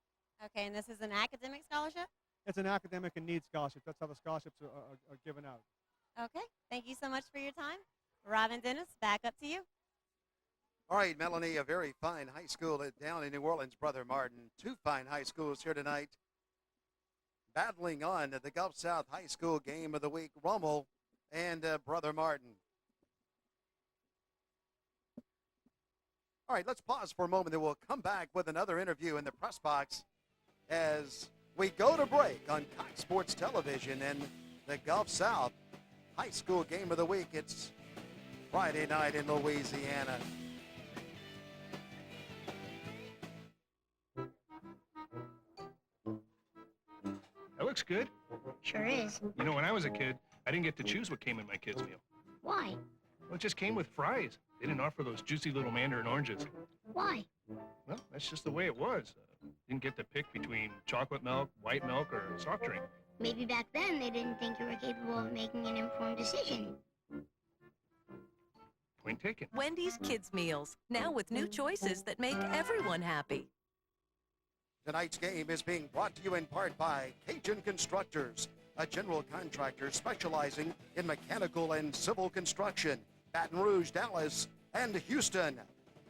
Okay, and this is an academic scholarship? It's an academic and needs scholarship. That's how the scholarships are given out. Okay, thank you so much for your time. Rob and Dennis, back up to you. All right, Melanie, a very fine high school down in New Orleans, Brother Martin. Two fine high schools here tonight, battling on the Gulf South High School Game of the Week, Rummel and Brother Martin. All right, let's pause for a moment, then we'll come back with another interview in the press box as we go to break on Cox Sports Television and the Gulf South High School Game of the Week. It's Friday night in Louisiana. That looks good. Sure is. You know, when I was a kid, I didn't get to choose what came in my kid's meal. Why? Well, it just came with fries. They didn't offer those juicy little mandarin oranges. Why? Well, that's just the way it was. Didn't get to pick between chocolate milk, white milk, or soft drink. Maybe back then they didn't think you were capable of making an informed decision. Point taken. Wendy's Kids Meals, now with new choices that make everyone happy. Tonight's game is being brought to you in part by Cajun Constructors, a general contractor specializing in mechanical and civil construction. Baton Rouge, Dallas, and Houston.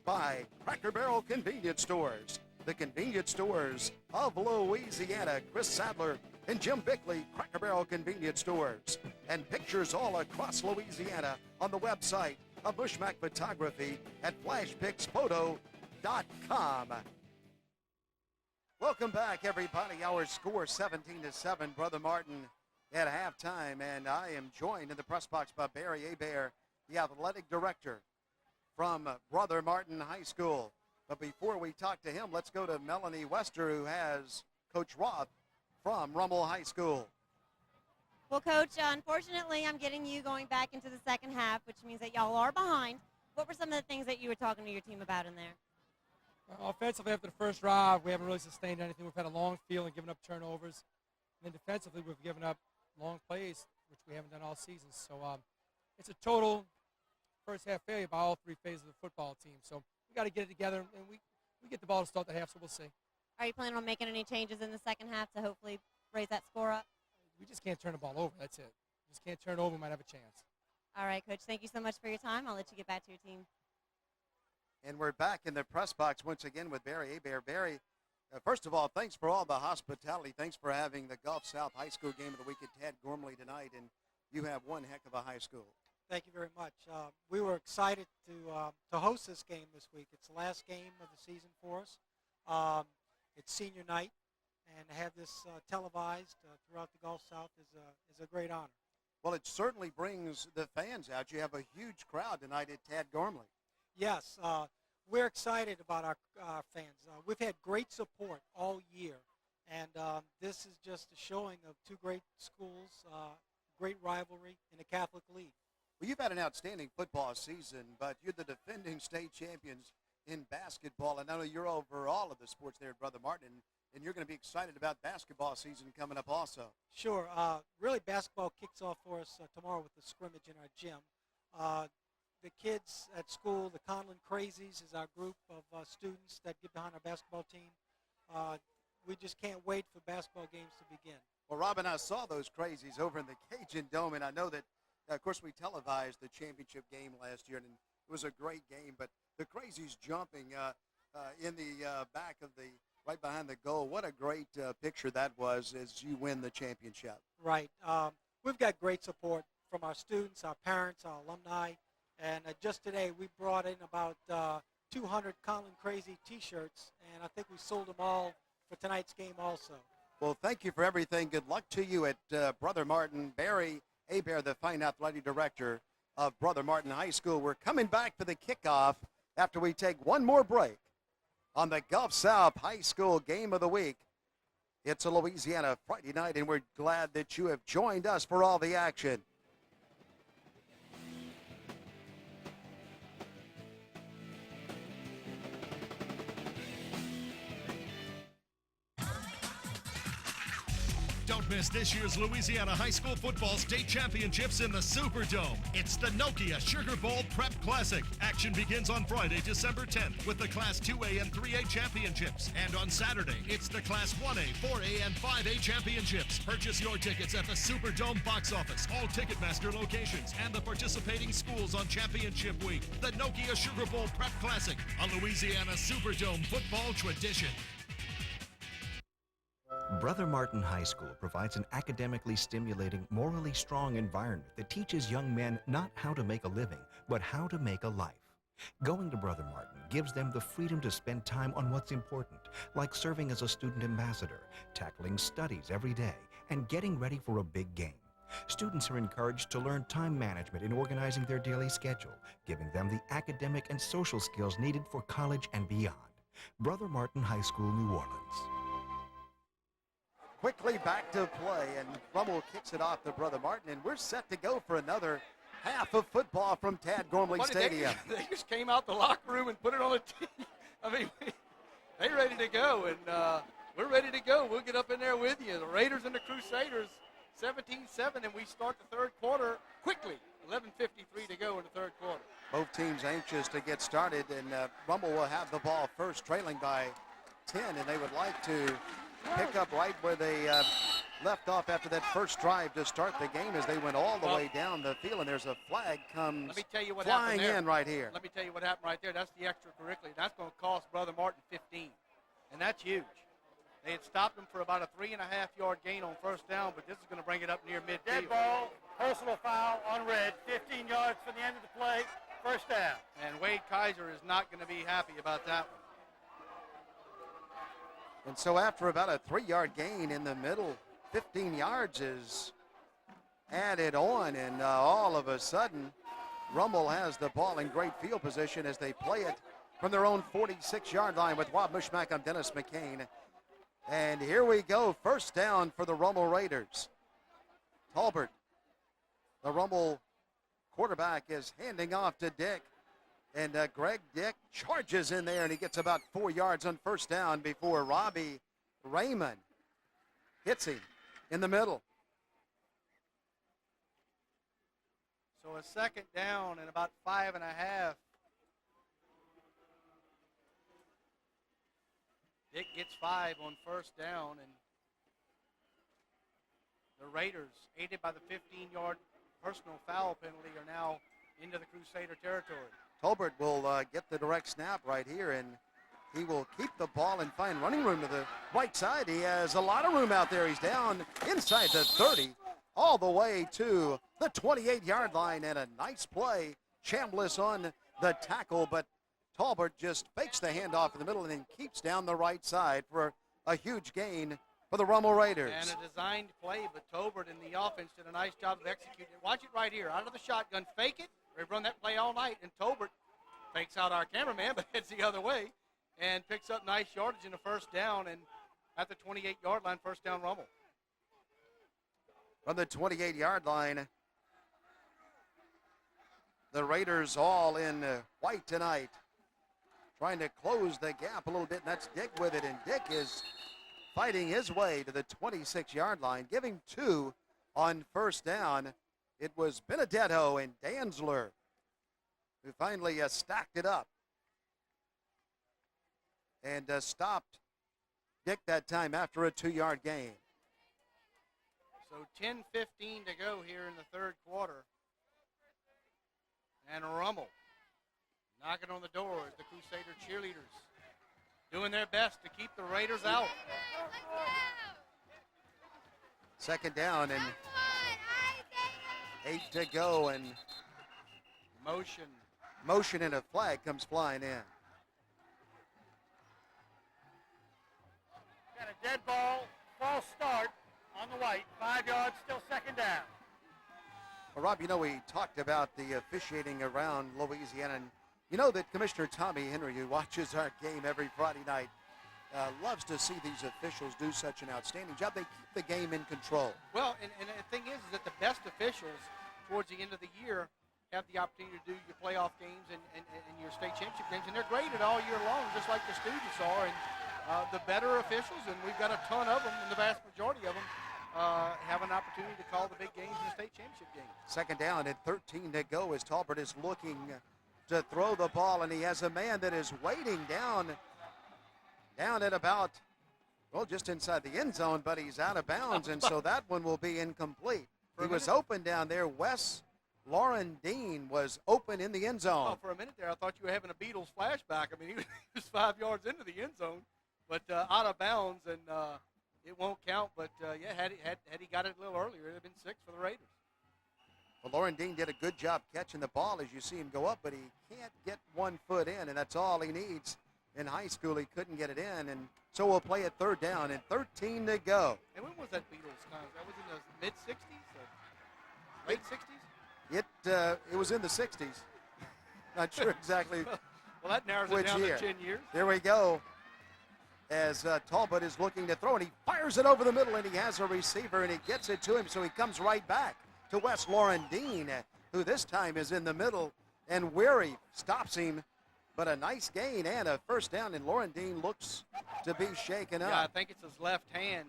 By Cracker Barrel Convenience Stores, the convenience stores of Louisiana. Chris Sadler and Jim Bickley, Cracker Barrel Convenience Stores. And pictures all across Louisiana on the website of Bushmack Photography at flashpixphoto.com. Welcome back, everybody. Our score 17-7. Brother Martin at halftime, and I am joined in the press box by Barry Hebert, the athletic director from Brother Martin High School. But before we talk to him, let's go to Melanie Wester, who has Coach Roth from Rummel High School. Well, Coach, unfortunately, I'm getting you going back into the second half, which means that y'all are behind. What were some of the things that you were talking to your team about in there? Offensively, after the first drive, we haven't really sustained anything. We've had a long field and given up turnovers. And then defensively, we've given up long plays, which we haven't done all season. So it's a total first half failure by all three phases of the football team. So we got to get it together, and we get the ball to start the half, so we'll see. Are you planning on making any changes in the second half to hopefully raise that score up? We just can't turn the ball over. That's it. Just can't turn it over. We might have a chance. All right, Coach. Thank you so much for your time. I'll let you get back to your team. And we're back in the press box once again with Barry Hebert. Barry, first of all, thanks for all the hospitality. Thanks for having the Gulf South High School Game of the Week at Tad Gormley tonight, and you have one heck of a high school. Thank you very much. We were excited to host this game this week. It's the last game of the season for us. It's senior night, and to have this televised throughout the Gulf South is a great honor. Well, it certainly brings the fans out. You have a huge crowd tonight at Tad Gormley. Yes, we're excited about our fans. We've had great support all year, and this is just a showing of two great schools, great rivalry in the Catholic League. Well, you've had an outstanding football season, but you're the defending state champions in basketball, and I know you're over all of the sports there at Brother Martin, and you're going to be excited about basketball season coming up also. Sure. Really, basketball kicks off for us tomorrow with the scrimmage in our gym. The kids at school, the Conlon Crazies is our group of students that get behind our basketball team. we just can't wait for basketball games to begin. Well, Robin, I saw those crazies over in the Cajun Dome, and I know that, of course, we televised the championship game last year, and it was a great game. But the crazies jumping in the back of the right behind the goal. What a great picture that was as you win the championship. Right. We've got great support from our students, our parents, our alumni, and just today we brought in about 200 Colin Crazy T-shirts, and I think we sold them all for tonight's game also. Well, thank you for everything. Good luck to you at Brother Martin. Barry Hebert, the fine athletic director of Brother Martin High School. We're coming back for the kickoff after we take one more break on the Gulf South High School Game of the Week. It's a Louisiana Friday night, and we're glad that you have joined us for all the action. Don't miss this year's Louisiana High School Football State Championships in the Superdome. It's the Nokia Sugar Bowl Prep Classic. Action begins on Friday, December 10th with the Class 2A and 3A Championships. And on Saturday, it's the Class 1A, 4A, and 5A Championships. Purchase your tickets at the Superdome box office, all Ticketmaster locations, and the participating schools on Championship Week. The Nokia Sugar Bowl Prep Classic, a Louisiana Superdome football tradition. Brother Martin High School provides an academically stimulating, morally strong environment that teaches young men not how to make a living, but how to make a life. Going to Brother Martin gives them the freedom to spend time on what's important, like serving as a student ambassador, tackling studies every day, and getting ready for a big game. Students are encouraged to learn time management in organizing their daily schedule, giving them the academic and social skills needed for college and beyond. Brother Martin High School, New Orleans. Quickly back to play, and Rummel kicks it off to Brother Martin, and we're set to go for another half of football from Tad Gormley Stadium. They just came out the locker room and put it on the tee. I mean, they're ready to go, and we're ready to go. We'll get up in there with you. The Raiders and the Crusaders, 17-7, and we start the third quarter quickly. 11:53 to go in the third quarter. Both teams anxious to get started, and Rummel will have the ball first, trailing by 10, and they would like to pick up right where they left off after that first drive to start the game as they went all the way down the field, and there's a flag comes Let me tell you what flying happened there. in right here. Let me tell you what happened right there. That's the extracurricular. That's going to cost Brother Martin 15. And that's huge. They had stopped him for about a 3.5-yard gain on first down, but this is going to bring it up near midfield. Dead ball, personal foul on red, 15 yards from the end of the play, first down. And Wade Kaiser is not going to be happy about that one. And so after about a 3-yard gain in the middle, 15 yards is added on, and all of a sudden, Rummel has the ball in great field position as they play it from their own 46-yard line with Rob Mushmack. I'm Dennis McCain. And here we go, first down for the Rummel Raiders. Talbert, the Rummel quarterback, is handing off to Dick. And Greg Dick charges in there, and he gets about 4 yards on first down before Robbie Raymond hits him in the middle. So a second down and about 5.5. Dick gets 5 on first down, and the Raiders, aided by the 15-yard personal foul penalty, are now into the Crusader territory. Tolbert will get the direct snap right here, and he will keep the ball and find running room to the right side. He has a lot of room out there. He's down inside the 30, all the way to the 28-yard line, and a nice play. Chambliss on the tackle, but Talbert just fakes the handoff in the middle and then keeps down the right side for a huge gain for the Rummel Raiders. And a designed play, but Tolbert in the offense did a nice job of executing it. Watch it right here. Out of the shotgun, fake it. We've run that play all night, and Tolbert fakes out our cameraman, but heads the other way and picks up nice yardage in the first down, and at the 28-yard line, first down Rummel. From the 28-yard line, the Raiders all in white tonight, trying to close the gap a little bit, and that's Dick with it, and Dick is fighting his way to the 26-yard line, giving 2 on first down. It was Benedetto and Danzler who finally stacked it up and stopped Dick that time after a 2-yard gain. So 10:15 to go here in the third quarter. And Rummel knocking on the door as the Crusader cheerleaders doing their best to keep the Raiders out. Second down and 8 to go, and motion and a flag comes flying in. Got a dead ball, false start on the white. 5 yards, still second down. Well, Rob, you know, we talked about the officiating around Louisiana, and you know that Commissioner Tommy Henry, who watches our game every Friday night, loves to see these officials do such an outstanding job. They keep the game in control. Well, and the thing is that the best officials towards the end of the year have the opportunity to do your playoff games and your state championship games, and they're graded all year long, just like the students are. And the better officials, and we've got a ton of them, and the vast majority of them have an opportunity to call the big games and the state championship games. Second down and 13 to go as Talbert is looking to throw the ball, and he has a man that is waiting down at about, well, just inside the end zone, but he's out of bounds, and so that one will be incomplete. He was open down there. Wes Lauren Dean was open in the end zone. Oh, for a minute there, I thought you were having a Beatles flashback. I mean, he was 5 yards into the end zone, but out of bounds, and it won't count. But, yeah, had he got it a little earlier, it would have been 6 for the Raiders. Well, Lauren Dean did a good job catching the ball as you see him go up, but he can't get 1 foot in, and that's all he needs. In high school, he couldn't get it in, and so we'll play it third down and 13 to go. And when was that Beatles concert? That was in the mid-60s? Late 60s? It was in the 60s. Not sure exactly well, that narrows which it down year. to 10 years. There we go. As Talbot is looking to throw, and he fires it over the middle, and he has a receiver, and he gets it to him, so he comes right back to Wes Lauren Dean, who this time is in the middle, and Weary stops him. But a nice gain and a first down, and Lauren Dean looks to be shaken up. Yeah, I think it's his left hand,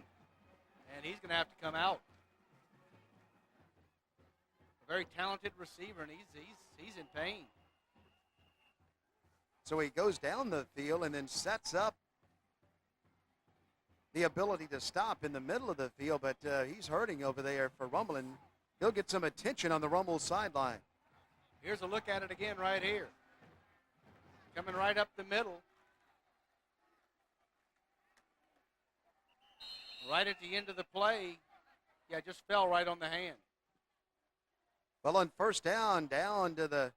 and he's going to have to come out. A very talented receiver, and he's in pain. So he goes down the field and then sets up the ability to stop in the middle of the field, but he's hurting over there for Rummel, and he'll get some attention on the Rummel sideline. Here's a look at it again right here. Coming right up the middle. Right at the end of the play. Yeah, just fell right on the hand. Well, on first down to the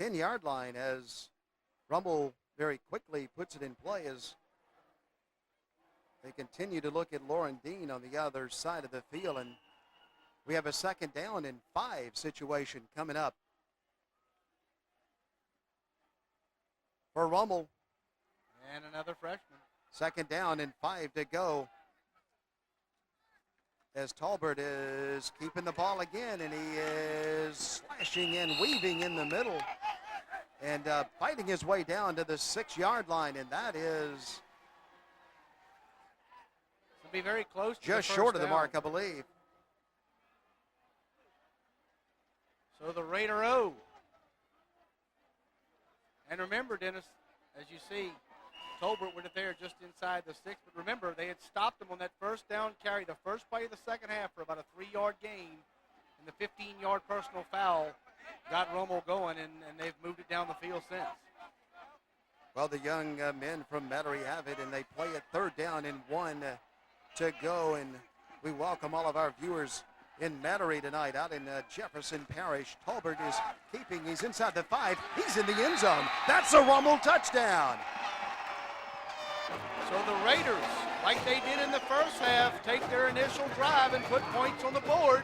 10-yard line as Rummel very quickly puts it in play as they continue to look at Lauren Dean on the other side of the field. And we have a second down and 5 situation coming up for Rummel. And another freshman. Second down and 5 to go. As Talbert is keeping the ball again, and he is slashing and weaving in the middle and fighting his way down to the 6-yard line, and that is to be very close to just short of the mark, I believe. So the Raider O. And remember, Dennis, as you see, Tolbert went there just inside the 6. But remember, they had stopped him on that first down carry, the first play of the second half, for about a 3-yard gain. And the 15-yard personal foul got Rummel going, and they've moved it down the field since. Well, the young men from Metairie have it, and they play it third down and 1 to go. And we welcome all of our viewers in Metairie tonight out in Jefferson Parish. Talbert is keeping. He's inside the 5. He's in the end zone. That's a Rummel touchdown. So the Raiders, like they did in the first half, take their initial drive and put points on the board.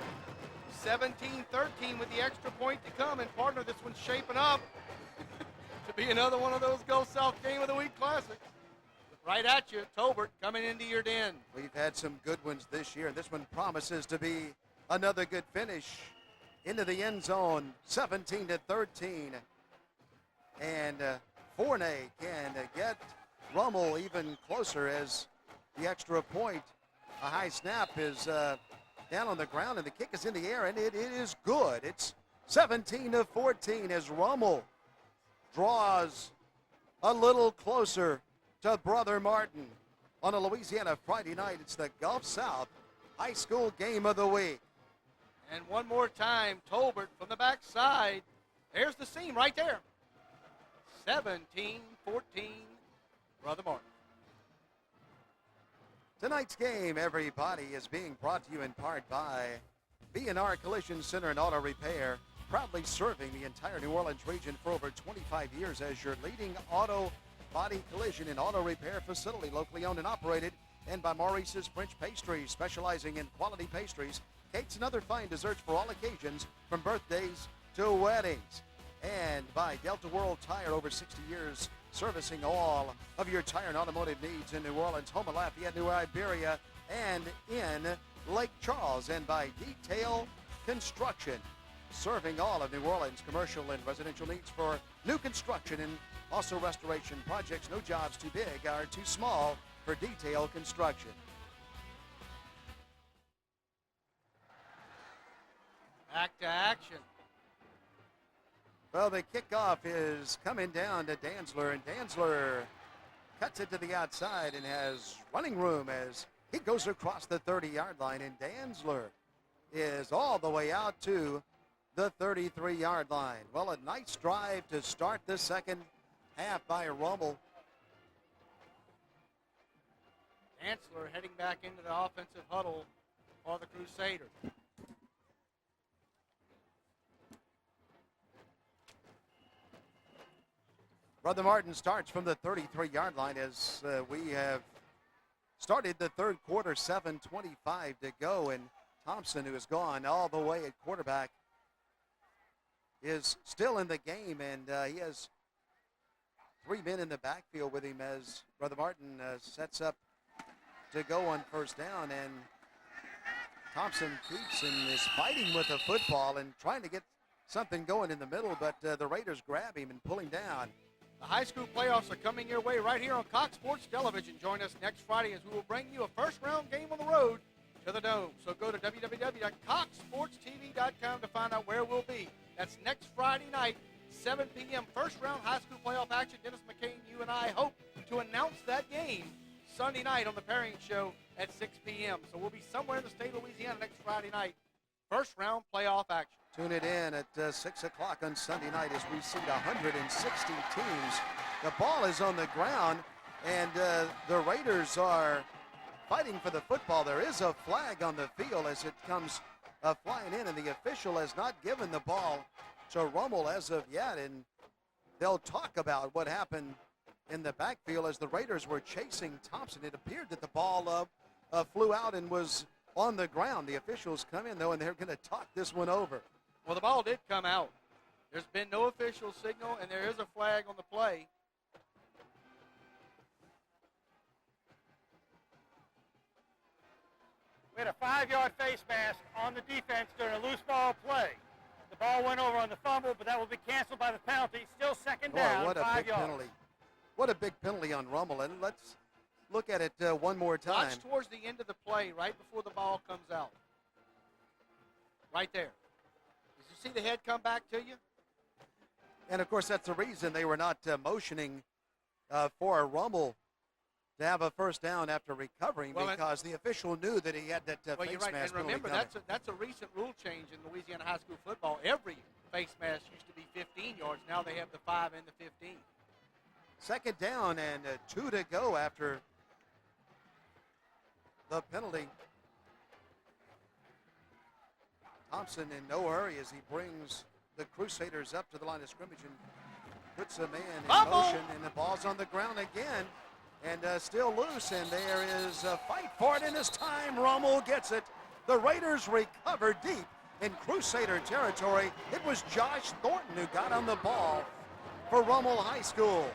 17-13 with the extra point to come. And partner, this one's shaping up to be another one of those Go South Game of the Week classics. Right at you, Tolbert coming into your den. We've had some good ones this year. This one promises to be another good finish into the end zone, 17-13. And Fournay can get Rummel even closer as the extra point. A high snap is down on the ground, and the kick is in the air, and it is good. It's 17-14 as Rummel draws a little closer to Brother Martin. On a Louisiana Friday night, it's the Gulf South High School Game of the Week. And one more time, Tolbert from the backside. There's the seam right there. 17-14, Brother Martin. Tonight's game, everybody, is being brought to you in part by B&R Collision Center and Auto Repair, proudly serving the entire New Orleans region for over 25 years as your leading auto body collision and auto repair facility, locally owned and operated, and by Maurice's French Pastries, specializing in quality pastries, cakes, and other fine desserts for all occasions, from birthdays to weddings. And by Delta World Tire, over 60 years servicing all of your tire and automotive needs in New Orleans, home of Lafayette, New Iberia, and in Lake Charles. And by Detail Construction, serving all of New Orleans commercial and residential needs for new construction and also restoration projects. No jobs too big or too small for Detail Construction. Back to action. Well, the kickoff is coming down to Dantzler, and Dantzler cuts it to the outside and has running room as he goes across the 30-yard line, and Dantzler is all the way out to the 33-yard line. Well, a nice drive to start the second half by Rummel. Dantzler heading back into the offensive huddle for the Crusaders. Brother Martin starts from the 33-yard line as we have started the third quarter, 7:25 to go, and Thompson, who has gone all the way at quarterback, is still in the game, and he has three men in the backfield with him as Brother Martin sets up to go on first down, and Thompson keeps and is fighting with the football and trying to get something going in the middle, but the Raiders grab him and pull him down. The high school playoffs are coming your way right here on Cox Sports Television. Join us next Friday as we will bring you a first-round game on the road to the Dome. So go to www.coxsportstv.com to find out where we'll be. That's next Friday night, 7 p.m., first-round high school playoff action. Dennis McCain, you and I hope to announce that game Sunday night on the Pairing Show at 6 p.m. So we'll be somewhere in the state of Louisiana next Friday night, first-round playoff action. Tune it in at 6 o'clock on Sunday night as we see 160 teams. The ball is on the ground, and the Raiders are fighting for the football. There is a flag on the field as it comes flying in, and the official has not given the ball to Rummel as of yet, and they'll talk about what happened in the backfield as the Raiders were chasing Thompson. It appeared that the ball flew out and was on the ground. The officials come in, though, and they're going to talk this one over. Well, the ball did come out. There's been no official signal, and there is a flag on the play. We had a 5-yard face mask on the defense during a loose ball play. The ball went over on the fumble, but that will be canceled by the penalty. Still second down, what a 5 big yards. penalty. What a big penalty on Rummel. And let's look at it one more time. Watch towards the end of the play, right before the ball comes out. Right there. Did you see the head come back to you? And, of course, that's the reason they were not motioning for Rummel to have a first down after recovering, because the official knew that he had that well, face you're right. mask. And remember, that's a recent rule change in Louisiana high school football. Every face mask used to be 15 yards. Now they have the 5 and the 15. Second down and 2 to go after the penalty. Thompson in no hurry as he brings the Crusaders up to the line of scrimmage and puts a man in motion, and the ball's on the ground again and still loose, and there is a fight for it, and this time Rummel gets it. The Raiders recover deep in Crusader territory. It was Josh Thornton who got on the ball for Rummel High School.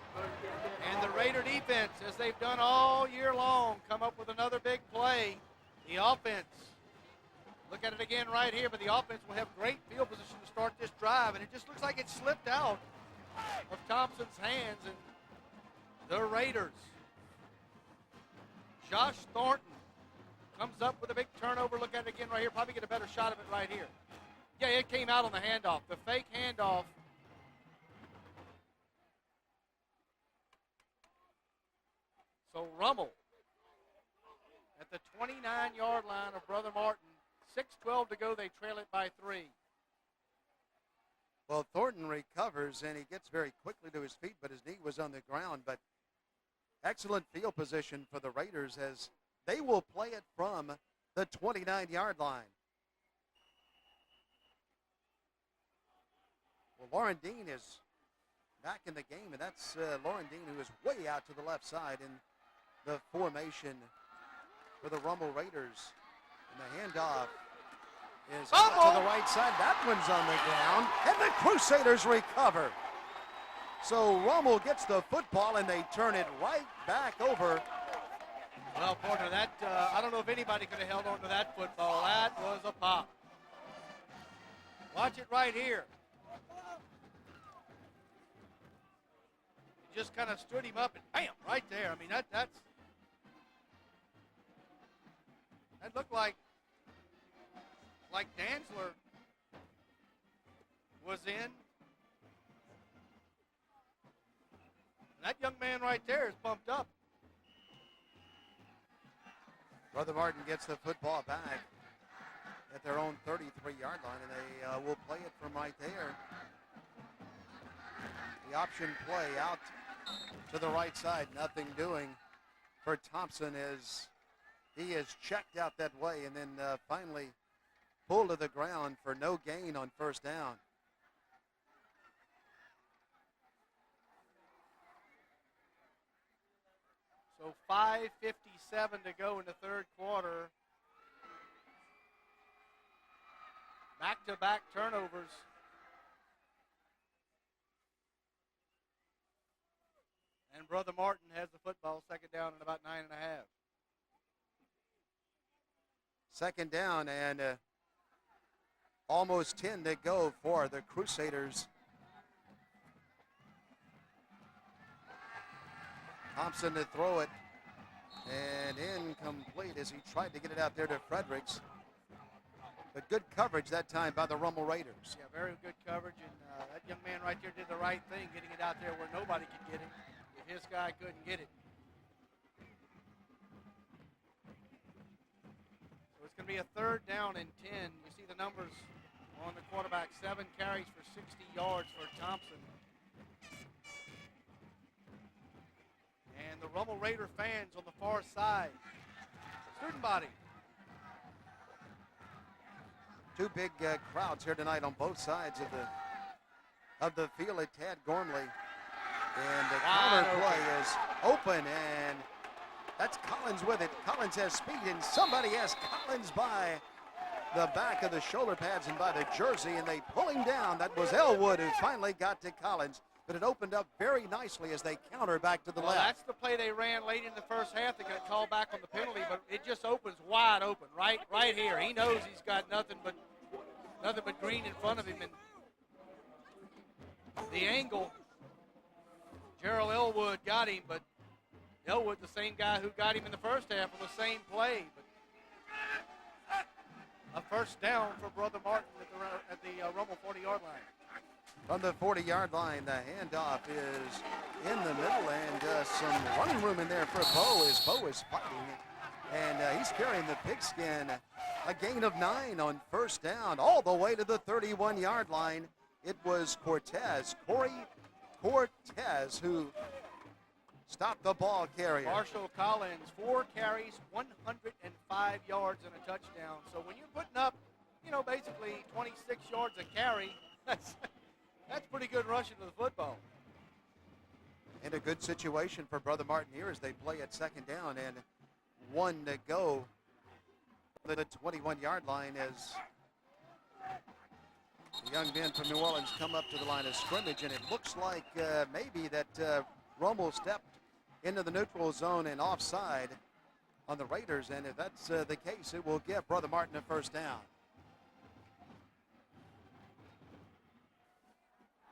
And the Raider defense, as they've done all year long, come up with another big play. The offense, look at it again right here, but the offense will have great field position to start this drive, and it just looks like it slipped out of Thompson's hands, and the Raiders. Josh Thornton comes up with a big turnover. Look at it again right here. Probably get a better shot of it right here. Yeah, it came out on the handoff. The fake handoff. So Rummel at the 29-yard line of Brother Martin. 6:12 to go. They trail it by 3. Well, Thornton recovers, and he gets very quickly to his feet, but his knee was on the ground. But excellent field position for the Raiders as they will play it from the 29-yard line. Well, Lauren Dean is back in the game, and that's Lauren Dean, who is way out to the left side in the formation for the Rummel Raiders. And the handoff is out to the right side. That one's on the ground, and the Crusaders recover. So Rummel gets the football, and they turn it right back over. Well, partner, that I don't know if anybody could have held on to that football. That was a pop. Watch it right here. He just kind of stood him up and bam, right there. I mean, that looked like Dantzler was in. And that young man right there is pumped up. Brother Martin gets the football back at their own 33-yard line, and they will play it from right there. The option play out to the right side. Nothing doing for Thompson as he is checked out that way and then finally pulled to the ground for no gain on first down. So 5:57 to go in the third quarter. Back-to-back turnovers. And Brother Martin has the football, second down and about 9.5. Second down and almost 10 to go for the Crusaders. Thompson to throw it, and incomplete as he tried to get it out there to Fredericks. But good coverage that time by the Rummel Raiders. Yeah, very good coverage, and that young man right there did the right thing, getting it out there where nobody could get it if his guy couldn't get it. So it's going to be a third down and 10. You see the numbers on the quarterback, 7 carries for 60 yards for Thompson. And the Rummel Raider fans on the far side. Student body. Two big crowds here tonight on both sides of the field at Tad Gormley. And the counter play is open, and that's Collins with it. Collins has speed, and somebody has Collins by the back of the shoulder pads and by the jersey, and they pull him down. That was Elwood who finally got to Collins. But it opened up very nicely as they counter back to the left. That's the play they ran late in the first half. They got called back on the penalty, but it just opens wide open right here. He knows he's got nothing but green in front of him, and the angle, Gerald Elwood got him, but Elwood, the same guy who got him in the first half on the same play. But a first down for Brother Martin at the Rummel 40-yard line. From the 40-yard line, the handoff is in the middle, and some running room in there for Bo is fighting. And he's carrying the pigskin. A gain of 9 on first down, all the way to the 31-yard line. It was Corey Cortez, who stopped the ball carrier. Marshall Collins, 4 carries, 105 yards and a touchdown. So when you're putting up, basically 26 yards a carry, that's pretty good rushing to the football. And a good situation for Brother Martin here as they play at second down and 1 to go. The 21-yard line as the young men from New Orleans come up to the line of scrimmage, and it looks like maybe that Rummel stepped into the neutral zone and offside on the Raiders, and if that's the case, it will give Brother Martin a first down.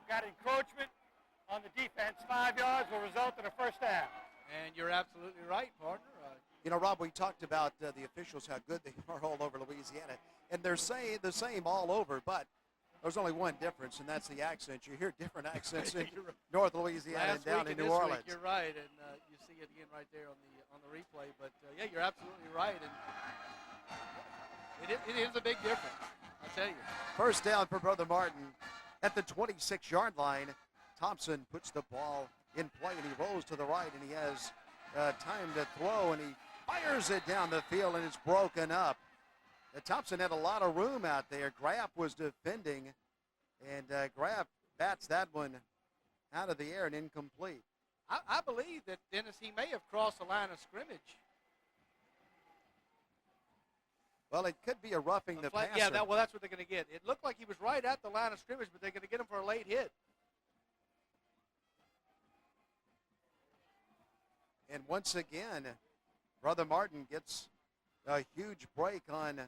Got encroachment on the defense. 5 yards will result in a first down. And you're absolutely right, partner. Rob, we talked about the officials, how good they are all over Louisiana, and they're saying the same all over, but There's only one difference, and that's the accent. You hear different accents in North Louisiana and down in New Orleans. You're right, and you see it again right there on the replay. But yeah, you're absolutely right, and it is a big difference. I tell you. First down for Brother Martin at the 26-yard line. Thompson puts the ball in play, and he rolls to the right, and he has time to throw, and he fires it down the field, and it's broken up. Thompson had a lot of room out there. Graff was defending, and Graff bats that one out of the air and incomplete. I believe that, Dennis, he may have crossed the line of scrimmage. Well, it could be a roughing the passer. Yeah, that's what they're going to get. It looked like he was right at the line of scrimmage, but they're going to get him for a late hit. And once again, Brother Martin gets a huge break on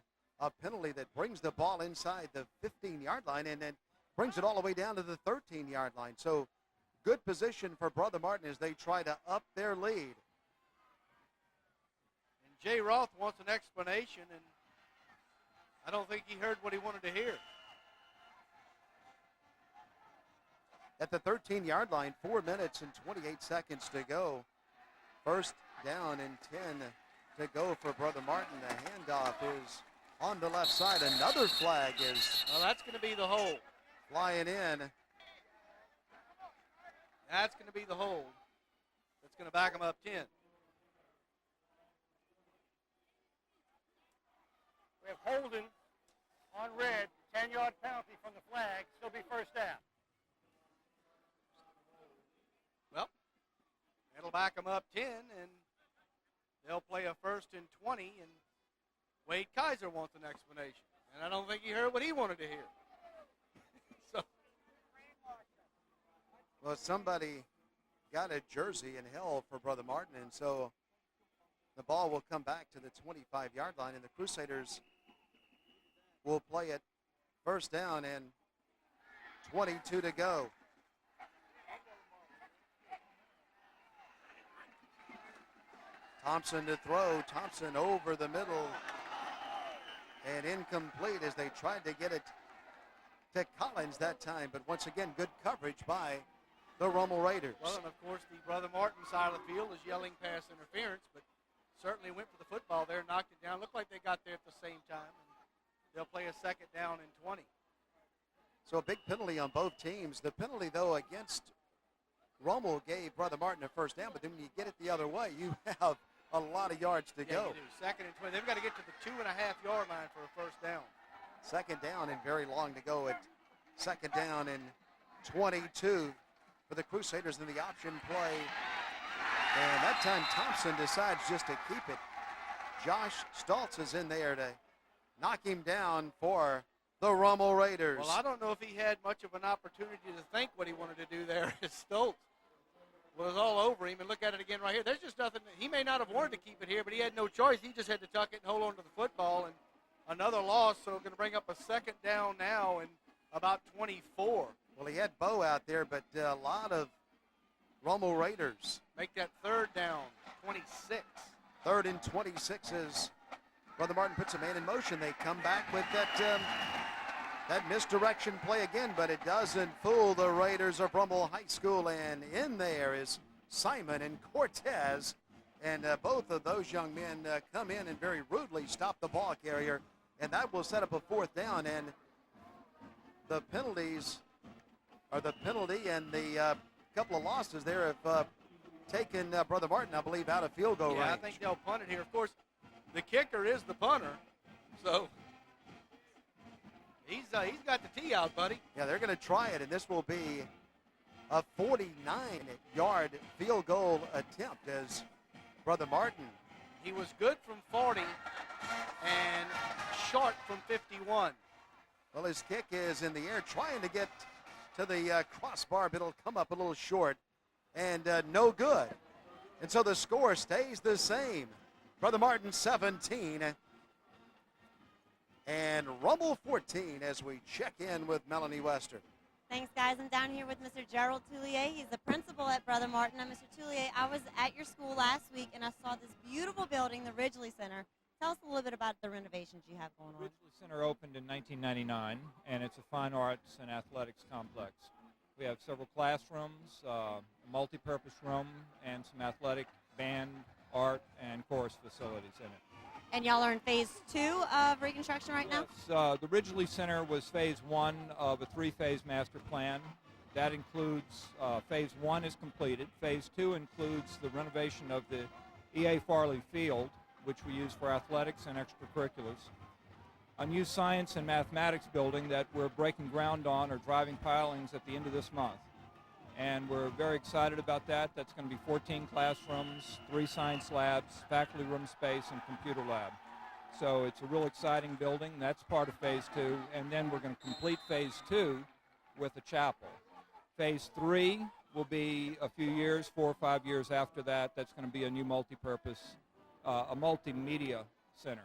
a penalty that brings the ball inside the 15-yard line and then brings it all the way down to the 13-yard line. So good position for Brother Martin as they try to up their lead. And Jay Roth wants an explanation, and I don't think he heard what he wanted to hear. At the 13-yard line, 4 minutes and 28 seconds to go. First down and 10 to go for Brother Martin. The handoff is on the left side. Another flag is well, that's going to be the hold. Flying in. That's going to be the hold. That's going to back him up 10. We have holding on red, 10-yard penalty from the flag, still be first down. Well, that'll back them up 10, and they'll play a 1st and 20, and Wade Kaiser wants an explanation. And I don't think he heard what he wanted to hear. So. Well, somebody got a jersey and held for Brother Martin, and so the ball will come back to the 25-yard line, and the Crusaders will play it first down and 22 to go. Thompson to throw. Thompson over the middle and incomplete as they tried to get it to Collins that time. But once again, good coverage by the Rummel Raiders. Well, and of course, the Brother Martin side of the field is yelling pass interference, but certainly went for the football there, knocked it down. Looked like they got there at the same time. And they'll play a second down and 20. So a big penalty on both teams. The penalty, though, against Rummel gave Brother Martin a first down, but then when you get it the other way, you have a lot of yards to go. You do. Second and 20. They've got to get to the 2.5-yard line for a first down. Second down and very long to go at second down and 22 for the Crusaders in the option play. And that time Thompson decides just to keep it. Josh Stoltz is in there to knock him down for the Rummel Raiders. Well, I don't know if he had much of an opportunity to think what he wanted to do there as Stoltz was all over him. And look at it again right here. There's just nothing. He may not have wanted to keep it here, but he had no choice. He just had to tuck it and hold on to the football. And another loss, so going to bring up a second down now and about 24. Well, he had Bo out there, but a lot of Rummel Raiders. Make that third down, 26. Third and 26 as Brother Martin puts a man in motion. They come back with that misdirection play again, but it doesn't fool the Raiders of Rummel High School. And in there is Simon and Cortez. And both of those young men come in and very rudely stop the ball carrier. And that will set up a fourth down. And the penalties, or the penalty and the couple of losses there have taken Brother Martin, I believe, out of field goal range. I think they'll punt it here. Of course, the kicker is the punter. So he's got the tee out, buddy. Yeah, they're going to try it, and this will be a 49-yard field goal attempt as Brother Martin. He was good from 40 and short from 51. Well, his kick is in the air, trying to get to the crossbar, but it'll come up a little short and no good. And so the score stays the same. Brother Martin 17 and Rummel 14 as we check in with Melanie Wester. Thanks, guys. I'm down here with Mr. Gerald Toulier. He's the principal at Brother Martin. And Mr. Toulier, I was at your school last week, and I saw this beautiful building, the Ridgely Center. Tell us a little bit about the renovations you have going on. Ridgely Center opened in 1999, and it's a fine arts and athletics complex. We have several classrooms, a multi-purpose room, and some athletic, band, art, and chorus facilities in it. And y'all are in phase 2 of reconstruction right now? The Ridgely Center was phase 1 of a 3-phase master plan. That includes, phase 1 is completed. Phase 2 includes the renovation of the E.A. Farley Field, which we use for athletics and extracurriculars. A new science and mathematics building that we're breaking ground on or driving pilings at the end of this month. And we're very excited about that. That's going to be 14 classrooms, 3 science labs, faculty room space, and computer lab. So it's a real exciting building. That's part of phase 2. And then we're going to complete phase 2 with a chapel. Phase 3 will be a few years, 4 or 5 years after that. That's going to be a new multi-purpose, a multimedia center.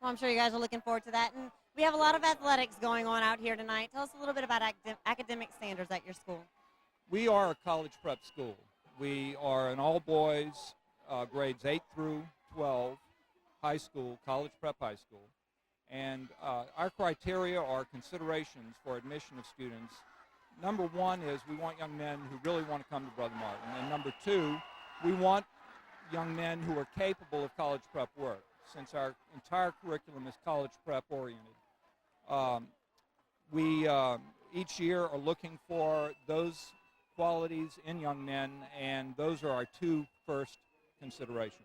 Well, I'm sure you guys are looking forward to that. And we have a lot of athletics going on out here tonight. Tell us a little bit about academic standards at your school. We are a college prep school. We are an all-boys, grades 8 through 12, high school, college prep high school. And our criteria are considerations for admission of students. Number 1 is we want young men who really want to come to Brother Martin. And number 2, we want young men who are capable of college prep work, since our entire curriculum is college prep oriented. We each year are looking for those qualities in young men, and those are our 2 first considerations.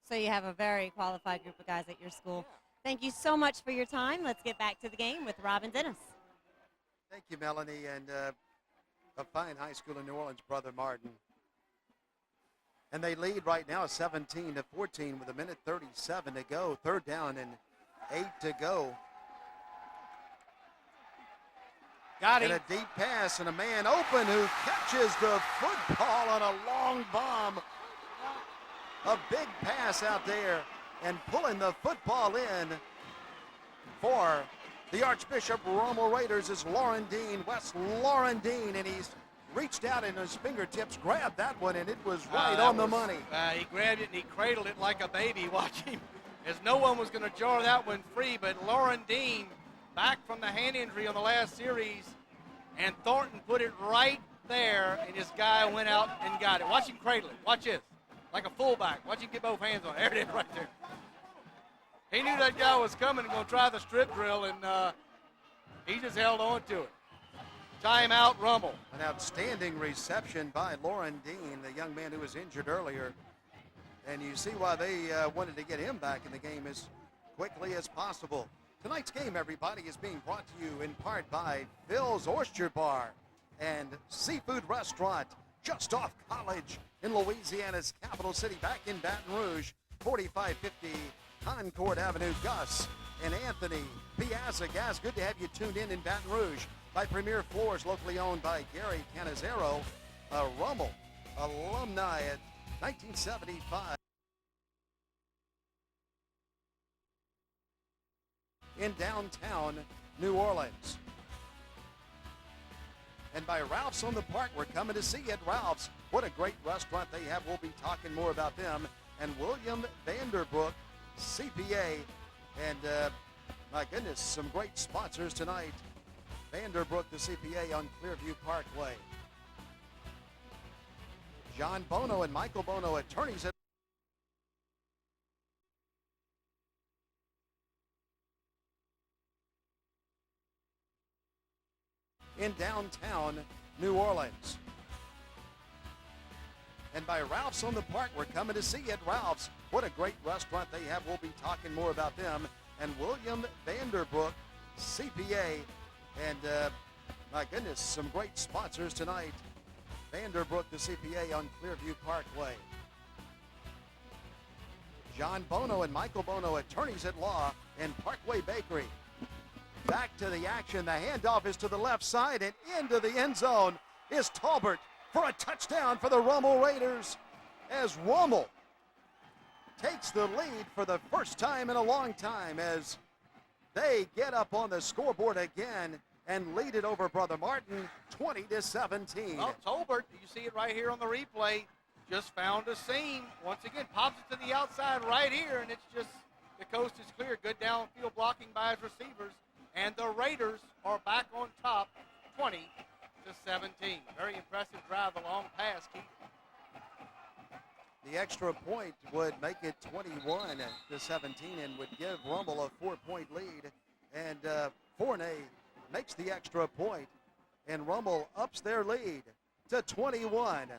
So you have a very qualified group of guys at your school. Thank you so much for your time. Let's get back to the game with Rob and Dennis. Thank you, Melanie, and a fine high school in New Orleans, Brother Martin. And they lead right now 17-14 with 1:37 to go. 3rd down and 8 to go. Got him. And a deep pass and a man open who catches the football on a long bomb. A big pass out there and pulling the football in for the Archbishop Rummel Raiders is Lauren Dean, Wes Lauren Dean, and he's reached out in his fingertips, grabbed that one, and it was right on the money. He grabbed it and he cradled it like a baby. Watch him, as no one was going to jar that one free, but Lauren Dean, back from the hand injury on the last series, and Thornton put it right there, and his guy went out and got it. Watch him cradle it. Watch this, like a fullback. Watch him get both hands on it. There it is right there. He knew that guy was coming and going to try the strip drill, and he just held on to it. Timeout, Rummel. An outstanding reception by Lauren Dean, the young man who was injured earlier. And you see why they wanted to get him back in the game as quickly as possible. Tonight's game, everybody, is being brought to you in part by Phil's Oyster Bar and Seafood Restaurant just off College in Louisiana's capital city, back in Baton Rouge, 4550 Concord Avenue. Gus and Anthony Piazza. Guys, good to have you tuned in Baton Rouge. By Premier Floors, locally owned by Gary Canizero, a Rummel alumni at 1975. In downtown New Orleans. And by Ralph's on the Park, we're coming to see you at Ralph's. What a great restaurant they have. We'll be talking more about them. And William Vanderbrook, CPA. And my goodness, some great sponsors tonight. Vanderbrook, the CPA on Clearview Parkway. John Bono and Michael Bono, attorneys at in downtown New Orleans. And by Ralph's on the Park, we're coming to see you at Ralph's. What a great restaurant they have. We'll be talking more about them. And William Vanderbrook, CPA. And my goodness, some great sponsors tonight. Vanderbrook, the CPA on Clearview Parkway. John Bono and Michael Bono, attorneys at law in Parkway Bakery. Back to the action. The handoff is to the left side, and into the end zone is Talbert for a touchdown for the Rummel Raiders, as Rummel takes the lead for the first time in a long time, as they get up on the scoreboard again and lead it over Brother Martin 20-17. Well, Tolbert, you see it right here on the replay, just found a seam. Once again, pops it to the outside right here, and The coast is clear. Good downfield blocking by his receivers. And the Raiders are back on top, 20-17. Very impressive drive, the long pass, Keith. The extra point would make it 21-17 and would give Rummel a 4-point lead. And Fournay makes the extra point, and Rummel ups their lead to 21-17.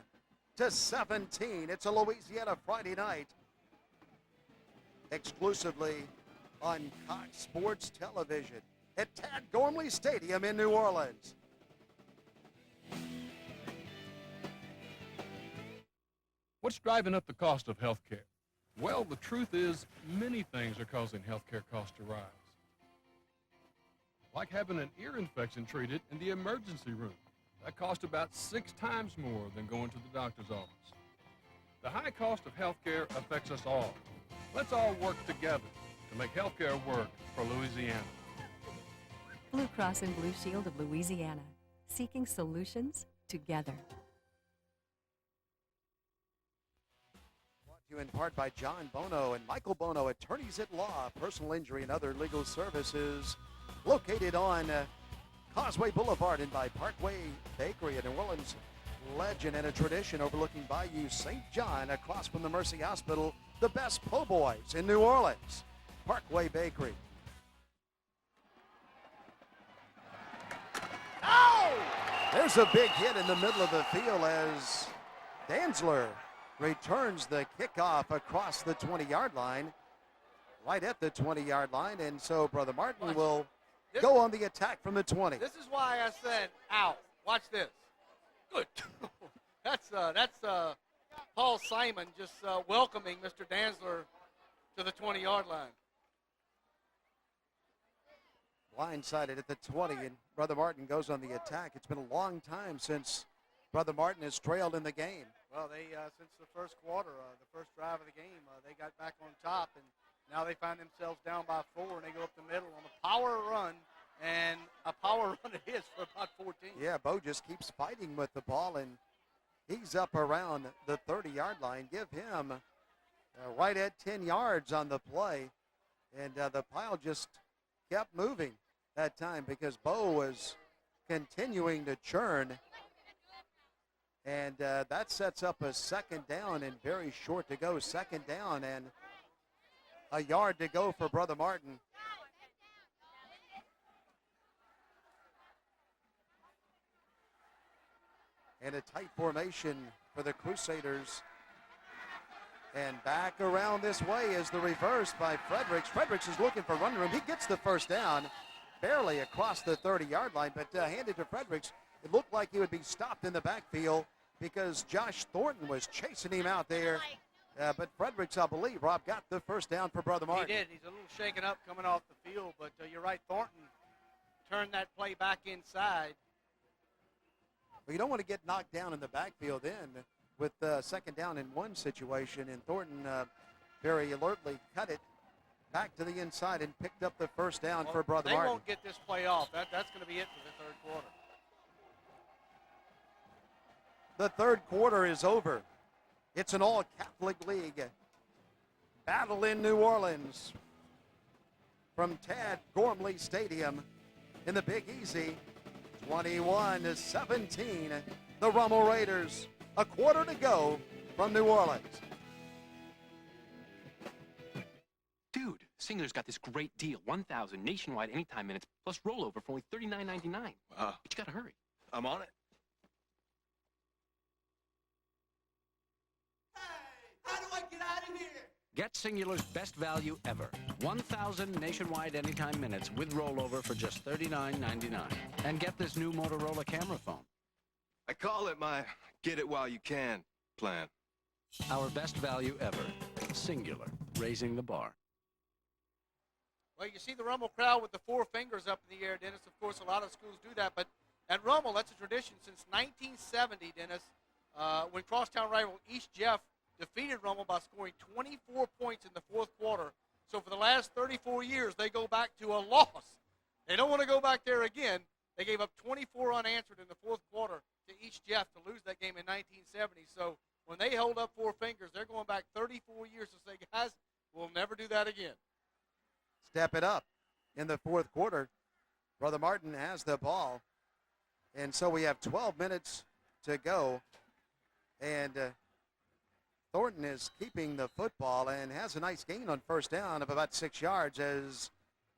It's a Louisiana Friday night, exclusively on Cox Sports Television at Tad Gormley Stadium in New Orleans. What's driving up the cost of health care? Well, the truth is many things are causing health care costs to rise. Like having an ear infection treated in the emergency room. That costs about 6 times more than going to the doctor's office. The high cost of health care affects us all. Let's all work together to make health care work for Louisiana. Blue Cross and Blue Shield of Louisiana, seeking solutions together. Brought to you in part by John Bono and Michael Bono, attorneys at law, personal injury and other legal services, located on Causeway Boulevard and by Parkway Bakery, a New Orleans legend and a tradition overlooking Bayou St. John, across from the Mercy Hospital, the best po' boys in New Orleans. Parkway Bakery. Oh! There's a big hit in the middle of the field as Dantzler returns the kickoff across the 20-yard line, right at the 20-yard line, and so Brother Martin will go on the attack from the 20. This is why I said, ow. Watch this. Good. That's Paul Simon just welcoming Mr. Dantzler to the 20-yard line. Blindsided at the 20, and Brother Martin goes on the attack. It's been a long time since Brother Martin has trailed in the game. Well, they since the first quarter, the first drive of the game, they got back on top, and now they find themselves down by 4, and they go up the middle on a power run, and a power run it is for about 14. Yeah, Bo just keeps fighting with the ball, and he's up around the 30-yard line. Give him right at 10 yards on the play, and the pile just kept moving that time because Bo was continuing to churn, and that sets up a second down and very short to go. Second down and a yard to go for Brother Martin. And a tight formation for the Crusaders. And back around this way is the reverse by Fredericks. Fredericks is looking for running room. He gets the first down, barely across the 30-yard line, but handed to Fredericks. It looked like he would be stopped in the backfield because Josh Thornton was chasing him out there. But Fredericks, I believe, Rob, got the first down for Brother Martin. He did. He's a little shaken up coming off the field, but you're right. Thornton turned that play back inside. Well, you don't want to get knocked down in the backfield then with second down in one situation, and Thornton very alertly cut it back to the inside and picked up the first down for Brother Martin. They won't get this play off. That's going to be it for the third quarter. The third quarter is over. It's an all-Catholic League battle in New Orleans from Tad Gormley Stadium in the Big Easy. 21-17, the Rummel Raiders. A quarter to go from New Orleans. Dude, Singular's got this great deal. 1,000 nationwide anytime minutes plus rollover for only $39.99. Wow. But you gotta hurry. I'm on it. How do I get out of here? Get Singular's best value ever. 1,000 nationwide anytime minutes with rollover for just $39.99. And get this new Motorola camera phone. I call it my get it while you can plan. Our best value ever. Singular, raising the bar. Well, you see the Rummel crowd with the 4 fingers up in the air, Dennis. Of course, a lot of schools do that, but at Rummel, that's a tradition since 1970, Dennis, when crosstown rival East Jeff defeated Rummel by scoring 24 points in the fourth quarter. So for the last 34 years, they go back to a loss. They don't want to go back there again. They gave up 24 unanswered in the fourth quarter to East Jeff to lose that game in 1970. So when they hold up 4 fingers, they're going back 34 years to say, guys, we'll never do that again. step it up in the fourth quarter. Brother Martin has the ball. And so we have 12 minutes to go. And Thornton is keeping the football and has a nice gain on first down of about 6 yards as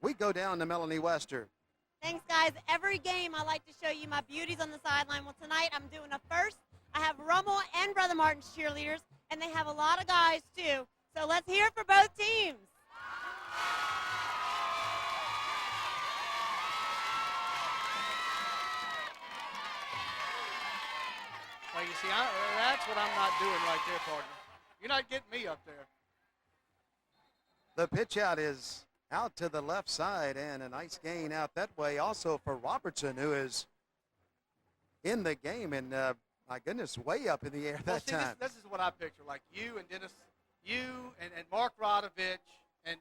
we go down to Melanie Wester. Thanks, guys. Every game I like to show you my beauties on the sideline. Well, tonight I'm doing a first. I have Rummel and Brother Martin's cheerleaders, and they have a lot of guys, too. So let's hear it for both teams. Well, you see, that's what I'm not doing right there, partner. You're not getting me up there. The pitch out is out to the left side, and a nice gain out that way also for Robertson, who is in the game, and my goodness, way up in the air that time. This is what I picture, like you and Dennis, you and Mark Rodovich and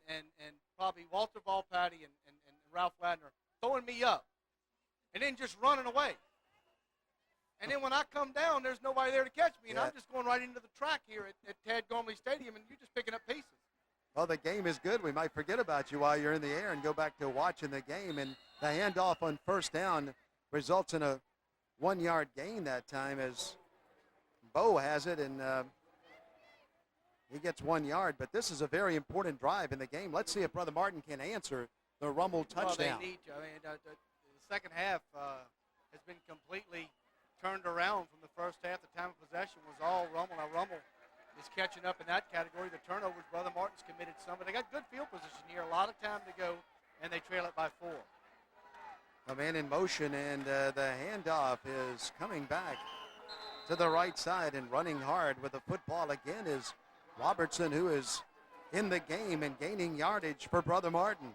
probably Walter Volpatty and Ralph Ladner throwing me up and then just running away. And then when I come down, there's nobody there to catch me, and I'm just going right into the track here at Tad Gormley Stadium, and you're just picking up pieces. Well, the game is good. We might forget about you while you're in the air and go back to watching the game. And the handoff on first down results in a 1-yard gain that time as Bo has it, and he gets 1 yard. But this is a very important drive in the game. Let's see if Brother Martin can answer the Rummel touchdown. Well, they need to. I mean, the second half has been completely turned around from the first half. The time of possession was all Rummel. Now Rummel is catching up in that category. The turnovers, Brother Martin's committed some, but they got good field position here. A lot of time to go, and they trail it by 4. A man in motion, and the handoff is coming back to the right side and running hard with the football again is Robertson, who is in the game and gaining yardage for Brother Martin.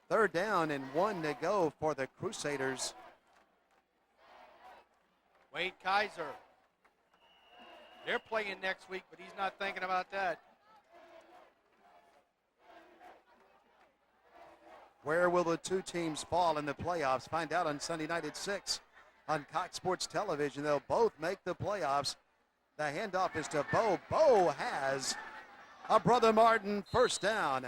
Third down and 1 to go for the Crusaders. Wade Kaiser. They're playing next week, but he's not thinking about that. Where will the two teams fall in the playoffs? Find out on Sunday night at 6 on Cox Sports Television. They'll both make the playoffs. The handoff is to Bo. Bo has a Brother Martin first down.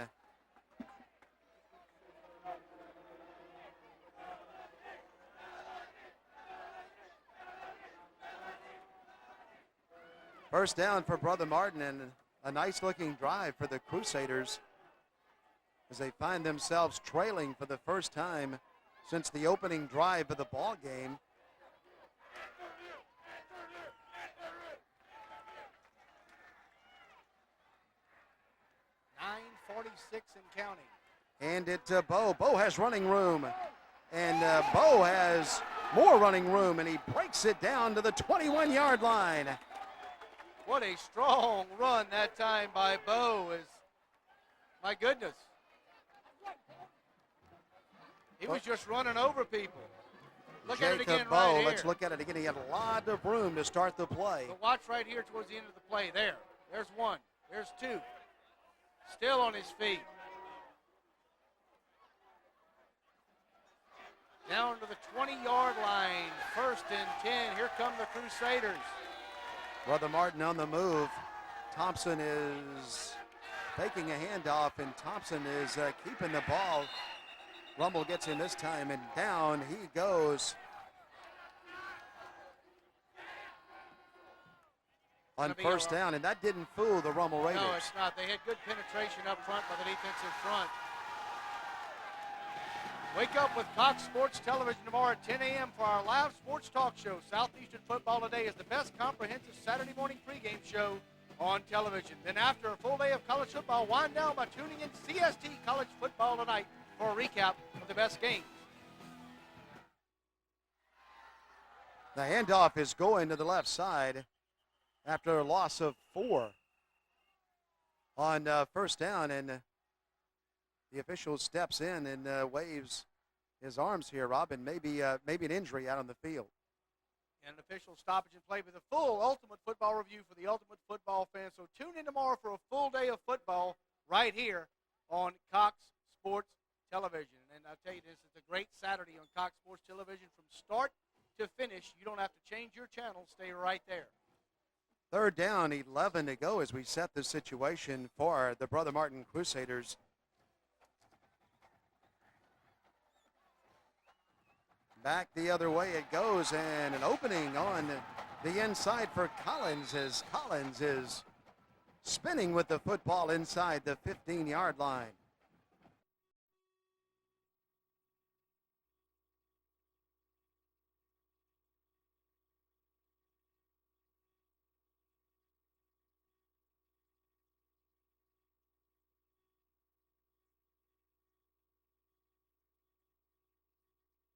First down for Brother Martin, and a nice-looking drive for the Crusaders as they find themselves trailing for the first time since the opening drive of the ball game. .946 and counting. And it to Bo. Bo has running room, and Bo has more running room, and he breaks it down to the 21-yard line. What a strong run that time by Bo is, my goodness. He was just running over people. Look at it again Bo, right here. let's look at it again. He had a lot of room to start the play. But watch right here towards the end of the play. There. There's 1. There's 2. Still on his feet. Down to the 20-yard line. First and 10. Here come the Crusaders. Brother Martin on the move. Thompson is taking a handoff, and Thompson is keeping the ball. Rummel gets in this time, and down he goes. On first down, and that didn't fool the Rummel Raiders. No, it's not. They had good penetration up front by the defensive front. Wake up with Cox Sports Television tomorrow at 10 a.m. for our live sports talk show. Southeastern Football Today is the best comprehensive Saturday morning pregame show on television. Then after a full day of college football, wind down by tuning in to CST College Football Tonight for a recap of the best games. The handoff is going to the left side after a loss of 4 on first down, and the official steps in and waves his arms here, Robin. Maybe an injury out on the field. And an official stoppage and play with a full Ultimate Football review for the Ultimate Football fans. So tune in tomorrow for a full day of football right here on Cox Sports Television. And I'll tell you this, it's a great Saturday on Cox Sports Television from start to finish. You don't have to change your channel. Stay right there. 3rd down, 11 to go as we set the situation for the Brother Martin Crusaders. Back the other way it goes, and an opening on the inside for Collins as Collins is spinning with the football inside the 15-yard line.